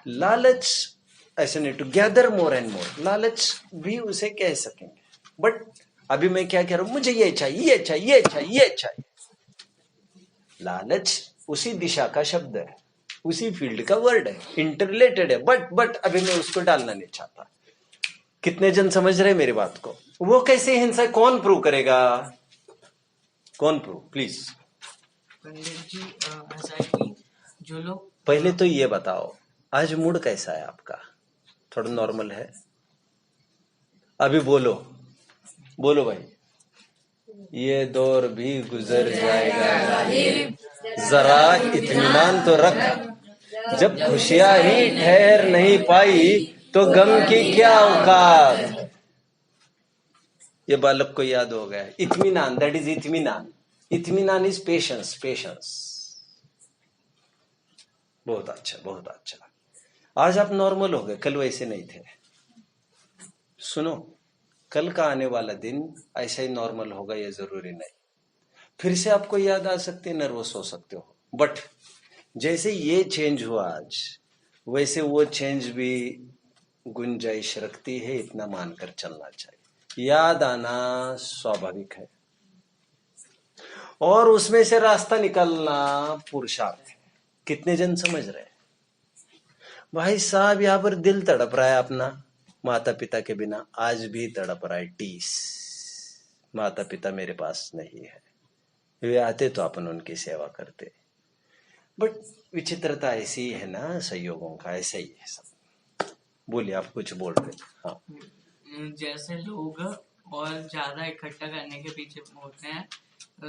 लालच ऐसे नहीं, to gather more and more, लालच भी उसे कह सकेंगे। बट अभी मैं क्या कह रहा हूं, मुझे ये चाहिए, ये चाहिए, ये चाहिए, ये चाहिए। लालच उसी दिशा का शब्द है, उसी फील्ड का वर्ड है, इंटररिलेटेड है। बट अभी मैं उसको डालना नहीं चाहता। कितने जन समझ रहे मेरी बात को? वो कैसे हिंसा, कौन प्रूव करेगा? कौन प्रूव, प्लीज। पंडित जी ऐसा है कि जो लोग, पहले तो ये बताओ आज मूड कैसा है आपका? थोड़ा नॉर्मल है? अभी बोलो भाई। ये दौर भी गुजर जाएगा, जरा इत्मीनान तो रख। जब खुशियां ही ठहर नहीं पाई तो गम की क्या औकात। ये बालक को याद हो गया। इत्मीनान, दैट इज इत्मीनान। इत्मीनान इज पेशेंस। बहुत अच्छा, बहुत अच्छा। आज आप नॉर्मल हो गए, कल वैसे नहीं थे। सुनो, कल का आने वाला दिन ऐसा ही नॉर्मल होगा ये जरूरी नहीं। फिर से आपको याद आ सकती है, नर्वस हो सकते हो, बट जैसे ये चेंज हुआ आज, वैसे वो चेंज भी गुंजाइश रखती है, इतना मानकर चलना चाहिए। याद आना स्वाभाविक है और उसमें से रास्ता निकालना पुरुषार्थ है। कितने जन समझ रहे हैं? भाई साहब यहाँ पर दिल तड़प रहा है अपना, माता पिता के बिना आज भी तड़प रहा है। टीस, माता पिता मेरे पास नहीं है, वे आते तो अपन उनकी सेवा करते। बट विचित्रता ऐसी है ना, संयोगों का ऐसा ही है सब। बोलिए, आप कुछ बोल रहे थे। हाँ, जैसे लोग और ज्यादा इकट्ठा करने के पीछे होते हैं,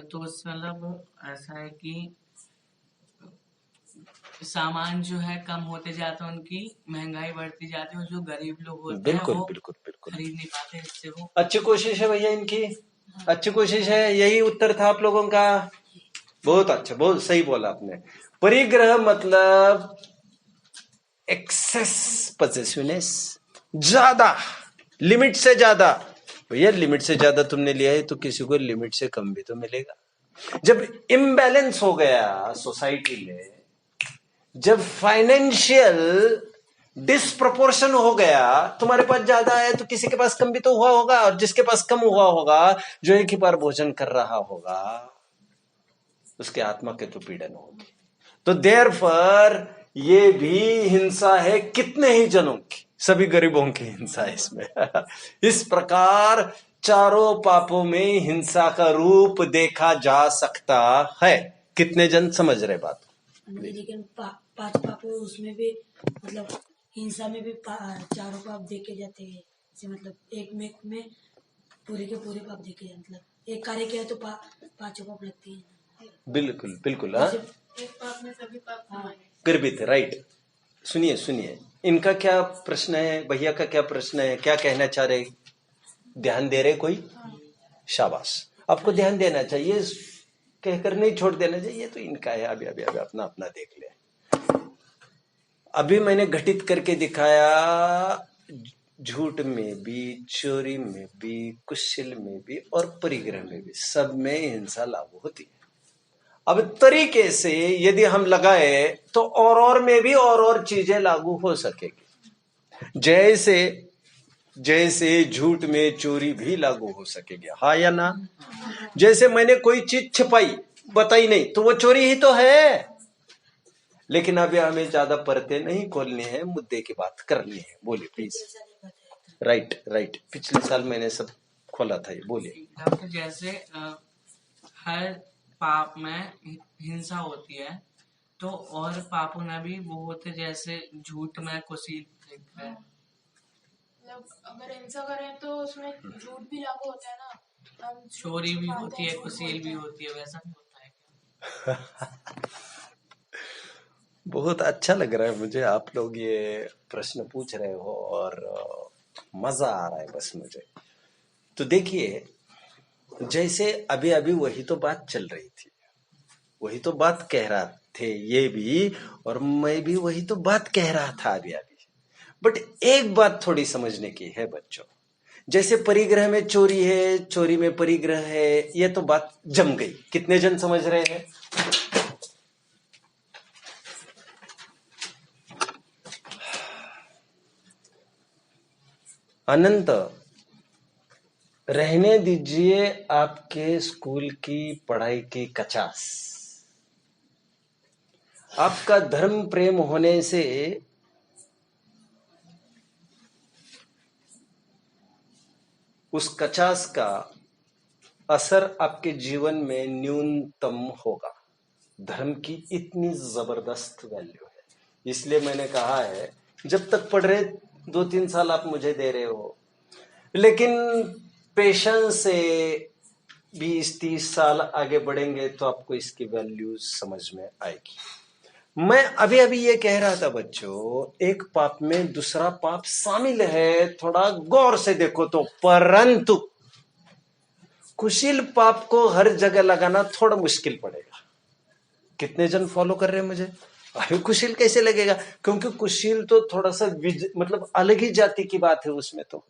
तो मतलब ऐसा है कि सामान जो है कम होते जाते हैं, उनकी महंगाई बढ़ती जाती है, और जो गरीब लोग होते हैं वो बिल्कुल खरीद नहीं पाते, इससे वो। अच्छी कोशिश है भैया इनकी, अच्छी कोशिश है। यही उत्तर था आप लोगों का। बहुत अच्छा, बहुत सही बोला आपने। परिग्रह मतलब एक्सेस पॉसेसिवनेस, ज्यादा, लिमिट से ज्यादा। भैया लिमिट से ज्यादा तुमने लिया है तो किसी को लिमिट से कम भी तो मिलेगा। जब इम्बैलेंस हो गया सोसाइटी में, जब फाइनेंशियल डिस्प्रोपोर्शन हो गया, तुम्हारे पास ज्यादा है तो किसी के पास कम भी तो हुआ होगा, और जिसके पास कम हुआ होगा, जो एक ही बार भोजन कर रहा होगा, उसके आत्मा के तो पीड़न होगी। तो देयरफॉर ये भी हिंसा है, कितने ही जनों की, सभी गरीबों की हिंसा है इसमें। इस प्रकार चारों पापों में हिंसा का रूप देखा जा सकता है। कितने जन समझ रहे बात? लेकिन पांच पापों उसमें भी मतलब हिंसा में भी चारों पाप देखे जाते हैं। जैसे मतलब एक में पूरे के पूरे पाप देखे जाते, मतलब एक कार्य किया तो पांचों पाप लगते हैं। बिल्कुल हाँ, एक पाप में सभी पाप समान है। गर्भित, राइट। सुनिए इनका क्या प्रश्न है, भैया का क्या प्रश्न है, क्या कहना चाह रहे? ध्यान दे रहे कोई? शाबाश, आपको ध्यान देना चाहिए, कहकर नहीं छोड़ देना चाहिए। तो इनका है, अभी अपना देख ले। अभी मैंने घटित करके दिखाया, झूठ में भी, चोरी में भी, कुशल में भी और परिग्रह में भी, सब में हिंसा लागू होती है। अब तरीके से यदि हम लगाए तो और में भी और चीजें लागू हो सकेगी। जैसे झूठ में चोरी भी लागू हो सकेगी, हाँ या ना? जैसे मैंने कोई चीज छिपाई, बताई नहीं, तो वो चोरी ही तो है। लेकिन अभी हमें ज्यादा परतें नहीं खोलनी है, मुद्दे की बात करनी है। बोलिए प्लीज। राइट, पिछले साल मैंने सब खोला था, ये बोलिए। डॉक्टर, जैसे हर पाप में हिंसा होती है, तो और पापों में भी वो होते, जैसे झूठ में कुशील है। मतलब अगर हिंसा करें तो उसमें झूठ भी लागू होता है ना, हम चोरी भी छुपाते होती हैं, है, झूठ कुशील बोलते भी हैं। होती है, वैसा भी होता है क्या? बहुत अच्छा लग रहा है मुझे, आप लोग ये प्रश्न पूछ रहे हो और मजा आ रहा है बस मुझे। तो देखिए, जैसे अभी अभी वही तो बात चल रही थी, वही तो बात कह रहा थे ये भी, और मैं भी वही तो बात कह रहा था अभी अभी। बट एक बात थोड़ी समझने की है बच्चों, जैसे परिग्रह में चोरी है, चोरी में परिग्रह है, ये तो बात जम गई। कितने जन समझ रहे हैं? अनंत, रहने दीजिए आपके स्कूल की पढ़ाई की कचास। आपका धर्म प्रेम होने से उस कचास का असर आपके जीवन में न्यूनतम होगा। धर्म की इतनी जबरदस्त वैल्यू है, इसलिए मैंने कहा है जब तक पढ़ रहे 2-3 साल आप मुझे दे रहे हो, लेकिन पेशेंस से 20-30 साल आगे बढ़ेंगे तो आपको इसकी वैल्यू समझ में आएगी। मैं अभी अभी ये कह रहा था बच्चों, एक पाप में दूसरा पाप शामिल है, थोड़ा गौर से देखो तो। परंतु कुशील पाप को हर जगह लगाना थोड़ा मुश्किल पड़ेगा। कितने जन फॉलो कर रहे हैं मुझे? अभी कुशील कैसे लगेगा? क्योंकि कुशील तो थोड़ा सा मतलब अलग ही जाति की बात है उसमें, तो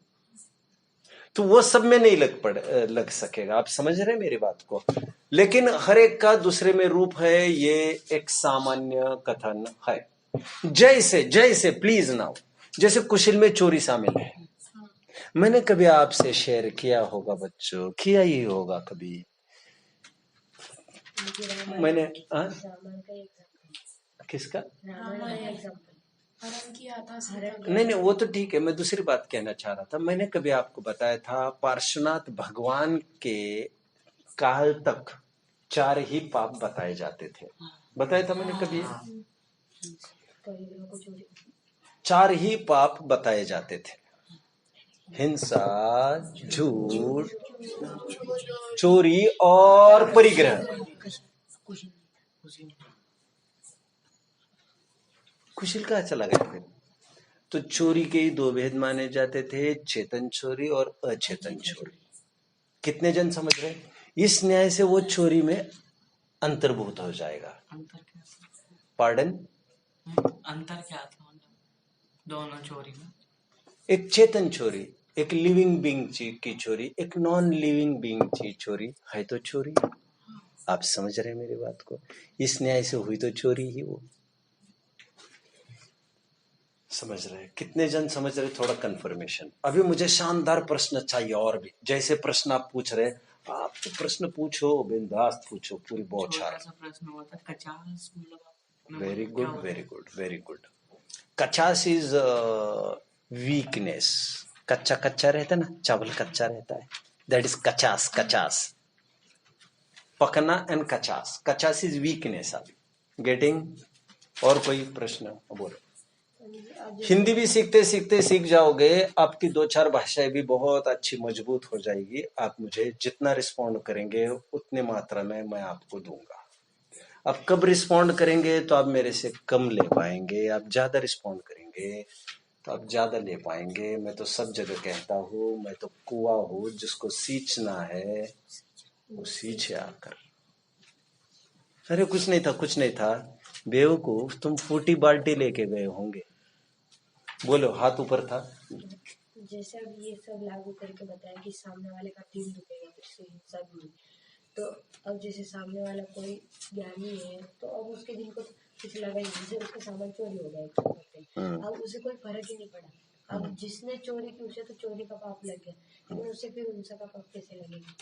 वो सब में नहीं लग सकेगा। आप समझ रहे हैं मेरी बात को? लेकिन हर एक का दूसरे में रूप है, ये एक सामान्य कथन है। जैसे प्लीज नाउ, जैसे कुशील में चोरी शामिल है। मैंने कभी आपसे शेयर किया होगा बच्चों, किया ही होगा कभी। मैंने किसका नहीं, वो तो ठीक है, मैं दूसरी बात कहना चाह रहा था। मैंने कभी आपको बताया था पार्श्वनाथ भगवान के काल तक 4 ही पाप बताए जाते थे। बताया था मैंने कभी? 4 ही पाप बताए जाते थे: हिंसा, झूठ, चोरी और परिग्रह। कुशील का चला गया फिर। तो चोरी के ही 2 भेद माने जाते थे, चेतन चोरी और अचेतन चोरी। कितने जन समझ रहे? इस न्याय से वो चोरी में अंतर्भूत हो जाएगा। पार्डन? अंतर क्या था दोनों चोरी में? एक चेतन चोरी, एक लिविंग बीइंग की चोरी, एक नॉन लिविंग बीइंग की चोरी है तो चोरी। आप समझ रहे हैं मेरी बात को? इस न्याय से हुई तो चोरी ही वो। समझ रहे? कितने जन समझ रहे? थोड़ा कंफर्मेशन। अभी मुझे शानदार प्रश्न चाहिए और भी। जैसे प्रश्न आप पूछ रहे, आप तो प्रश्न पूछो, बिंदास पूछो, पूरी बौछार। प्रश्न हुआ था कचास, मतलब very good, very good, very good. कचास इज वीकनेस। कच्चा कच्चा रहता है ना, चावल कच्चा रहता है, दैट इज कचास। कचास पकना एंड कचास। कचास इज वीकनेस। आप गेटिंग? और कोई प्रश्न? बोलो। हिंदी भी सीखते सीखते सीख जाओगे, आपकी 2-4 भाषाएं भी बहुत अच्छी मजबूत हो जाएगी। आप मुझे जितना रिस्पॉन्ड करेंगे उतने मात्रा में मैं आपको दूंगा। आप कब रिस्पॉन्ड करेंगे तो आप मेरे से कम ले पाएंगे, आप ज्यादा रिस्पॉन्ड करेंगे तो आप ज्यादा ले पाएंगे। मैं तो सब जगह कहता हूँ, मैं तो कुआं हूँ, जिसको सींचना है वो सींचे आकर। अरे कुछ नहीं था, कुछ नहीं था बेवकूफ, तुम फूटी बाल्टी लेके गए होंगे। बोलो, हाथ ऊपर था। जैसे अब ये सब लागू करके बताया कि सामने वाले का दिल दुखेगा, फिर से हिंसा भी हुई, तो अब जैसे सामने वाला कोई ज्ञानी है तो अब उसके दिल को कुछ लगा ही, जैसे उसका सामान चोरी हो गया, अब उसे कोई फर्क ही नहीं पड़ा। अब जिसने चोरी की उसे तो चोरी का पाप लग गया, लेकिन उसे फिर हिंसा का पाप कैसे लगेगा?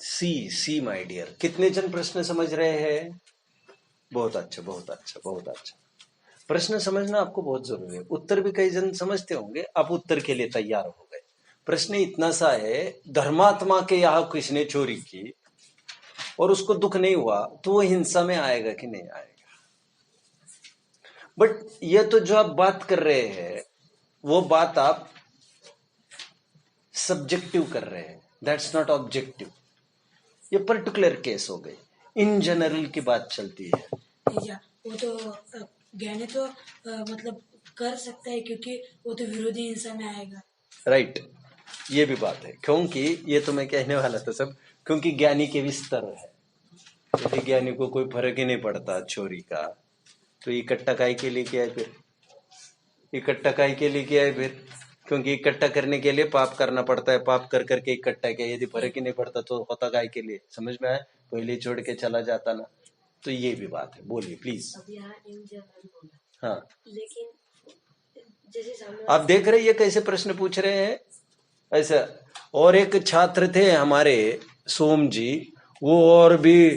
See my dear. कितने जन प्रश्न समझ रहे हैं? बहुत अच्छा, बहुत अच्छा, बहुत अच्छा। प्रश्न समझना आपको बहुत जरूरी है। उत्तर भी कई जन समझते होंगे, आप उत्तर के लिए तैयार हो गए। प्रश्न इतना सा है, धर्मात्मा के यहाँ किसने चोरी की और उसको दुख नहीं हुआ तो वो हिंसा में आएगा कि नहीं आएगा? बट ये तो जो आप बात कर रहे हैं वो बात आप सब्जेक्टिव कर रहे हैं, दैट्स नॉट ऑब्जेक्टिव। ये पर्टिकुलर केस हो गई, इन जनरल की बात चलती है। वो तो ज्ञानी तो मतलब कर सकता है, क्योंकि वो तो विरोधी हिंसा में आएगा। राइट, ये भी बात है, क्योंकि ये तो मैं कहने वाला था सब क्योंकि ज्ञानी के भी स्तर है। यदि ज्ञानी को कोई फर्क ही नहीं पड़ता चोरी का, तो इकट्ठा काय के लिए किया है फिर? इकट्ठा काय के लिए किया है फिर? क्योंकि इकट्ठा करने के लिए पाप करना पड़ता है, पाप कर करके इकट्ठा किया। यदि फर्क ही नहीं पड़ता तो होता काय के लिए? समझ में आया? पहले छोड़ के चला जाता ना। तो ये भी बात है। बोलिए प्लीज। अब यहाँ इन जनरल बोला, हाँ, लेकिन जैसे सामने आप देख रहे ये कैसे प्रश्न पूछ रहे हैं ऐसा। और एक छात्र थे हमारे सोम जी, वो और भी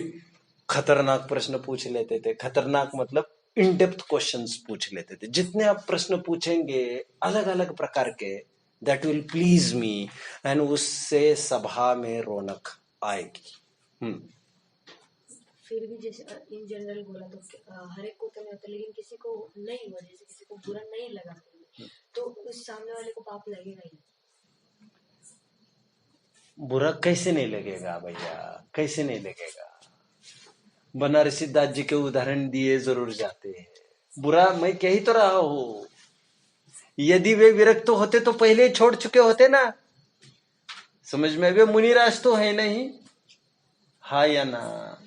खतरनाक प्रश्न पूछ लेते थे। खतरनाक मतलब इन डेप्थ क्वेश्चंस पूछ लेते थे। जितने आप प्रश्न पूछेंगे अलग अलग प्रकार के, that will please me, and उससे सभा में रौनक आएगी। फिर भी जैसे इन जनरल बोला तो हर एक को तो नहीं होता, लेकिन किसी को नहीं हुआ, जैसे किसी को बुरा नहीं लगा, तो उस सामने वाले को पाप लगेगा ही। बुरा कैसे नहीं लगेगा भैया, कैसे नहीं लगेगा? बनारसी दास जी के उदाहरण दिए जरूर जाते हैं। बुरा मैं कह ही तो रहा हूं। यदि वे विरक्त होते तो पहले ही छोड़ चुके होते ना। समझ में? वे मुनिराज तो है नहीं, हाँ या ना?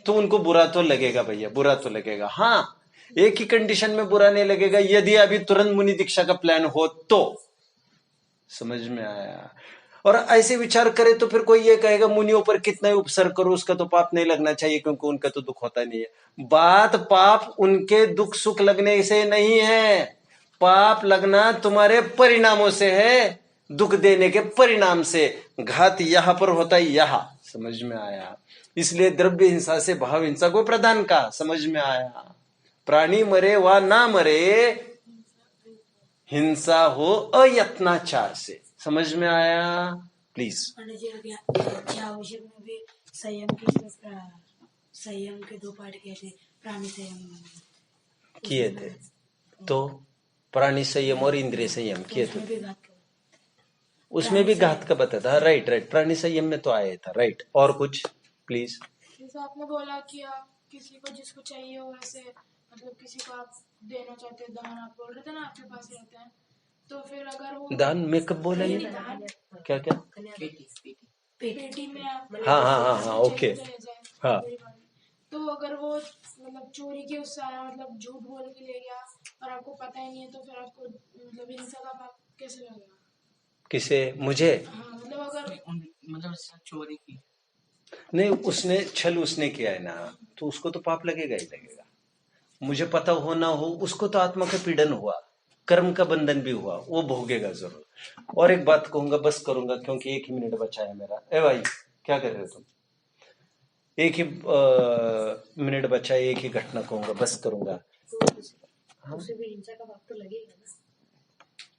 तो उनको बुरा तो लगेगा भैया, बुरा तो लगेगा। हाँ, एक ही कंडीशन में बुरा नहीं लगेगा, यदि अभी तुरंत मुनि दीक्षा का प्लान हो तो। समझ में आया? और ऐसे विचार करे तो फिर कोई ये कहेगा मुनियों पर कितना ही उपसर्ग करो उसका तो पाप नहीं लगना चाहिए, क्योंकि उनका तो दुख होता नहीं है। बात पाप उनके दुख सुख लगने से नहीं है, पाप लगना तुम्हारे परिणामों से है, दुख देने के परिणाम से। घात यहां पर होता है, यहां। समझ में आया? इसलिए द्रव्य हिंसा से भाव हिंसा को प्रदान का। समझ में आया? प्राणी मरे वा ना मरे, हिंसा हो अयत्नाचार से। समझ में आया? प्लीज। आवश्यक में भी संयम के 2 पार्ट किए थे, प्राणी संयम किए थे। तो प्राणी संयम और इंद्रिय संयम किए थे, उसमें भी घात का बता था। राइट राइट, प्राणी संयम में तो आया था। राइट, और कुछ प्लीज। जैसे आपने बोला कि आप किसी को जिसको चाहिए हो वैसे, मतलब किसी को आप देना चाहते हैं दान, आप बोल रहे थे ना आपके पास रहते हैं, तो फिर अगर वो दान में कब बोला ये? क्या क्या? पेटी में आप हाँ, ओके। हाँ, तो अगर वो मतलब चोरी के उससे आया, मतलब झूठ बोल के ले गया और आपको पता ही नहीं है, तो फिर आपको मतलब हिंसा का पाप कैसे लगेगा? किसे? मुझे? हाँ, मतलब अगर मतलब चोरी की नहीं, उसने छल उसने किया है ना, तो उसको तो पाप लगेगा ही लगेगा। मुझे पता हो ना हो, उसको तो आत्मा का पीड़न हुआ, कर्म का बंधन भी हुआ, वो भोगेगा जरूर। और एक बात कहूंगा, बस करूंगा क्योंकि 1 ही मिनट बचा है मेरा। ए भाई, क्या कर रहे हो तुम? 1 ही मिनट बचा है, 1 ही घटना कहूंगा, बस करूंगा। उसे भी हिंसा का पाप तो लगेगा ना?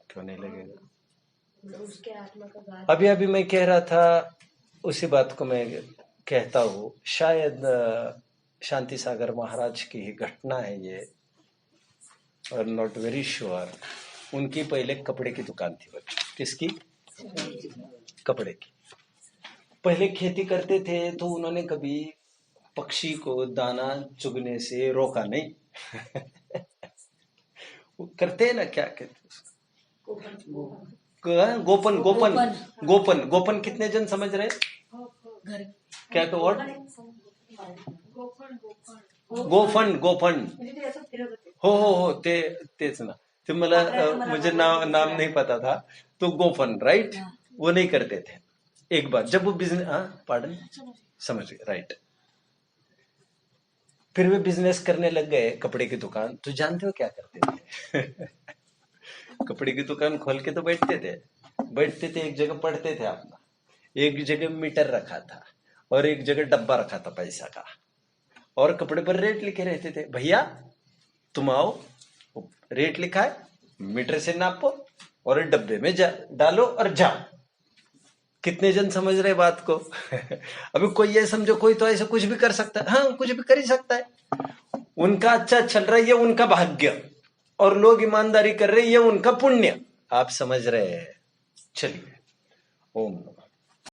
क्यों नहीं लगेगा? उसके आत्मा का घात। अभी मैं कह रहा था, उसी बात को मैं कहता हूँ। शायद शांति सागर महाराज की ही घटना है ये, और नॉट वेरी श्योर। उनकी पहले कपड़े की दुकान थी बच्चों। किसकी? कपड़े की। पहले खेती करते थे, तो उन्होंने कभी पक्षी को दाना चुगने से रोका नहीं। वो करते हैं ना, क्या कहते हैं? गोपन कितने जन समझ रहे? क्या तो वर्ड? गोफंड हो तेच ना। ते मला मुझे नाम नहीं पता था। तो गोफंड, राइट? वो नहीं करते थे। एक बार जब वो बिजनेस, पार्डन, समझ गए, राइट। फिर वे बिजनेस करने लग गए, कपड़े की दुकान। तो जानते हो क्या करते थे? कपड़े की दुकान खोल के तो बैठते थे, एक जगह पढ़ते थे अपना, एक जगह मीटर रखा था और एक जगह डब्बा रखा था पैसा का, और कपड़े पर रेट लिखे रहते थे। भैया तुम आओ, रेट लिखा है, मीटर से नापो और डब्बे में डालो और जाओ। कितने जन समझ रहे बात को? अभी कोई ये समझो, कोई तो ऐसा कुछ भी कर सकता है। हाँ, कुछ भी कर ही सकता है। उनका अच्छा चल रहा है, ये उनका भाग्य, और लोग ईमानदारी कर रहे हैं, ये उनका पुण्य। आप समझ रहे हैं? चलिए, ओम।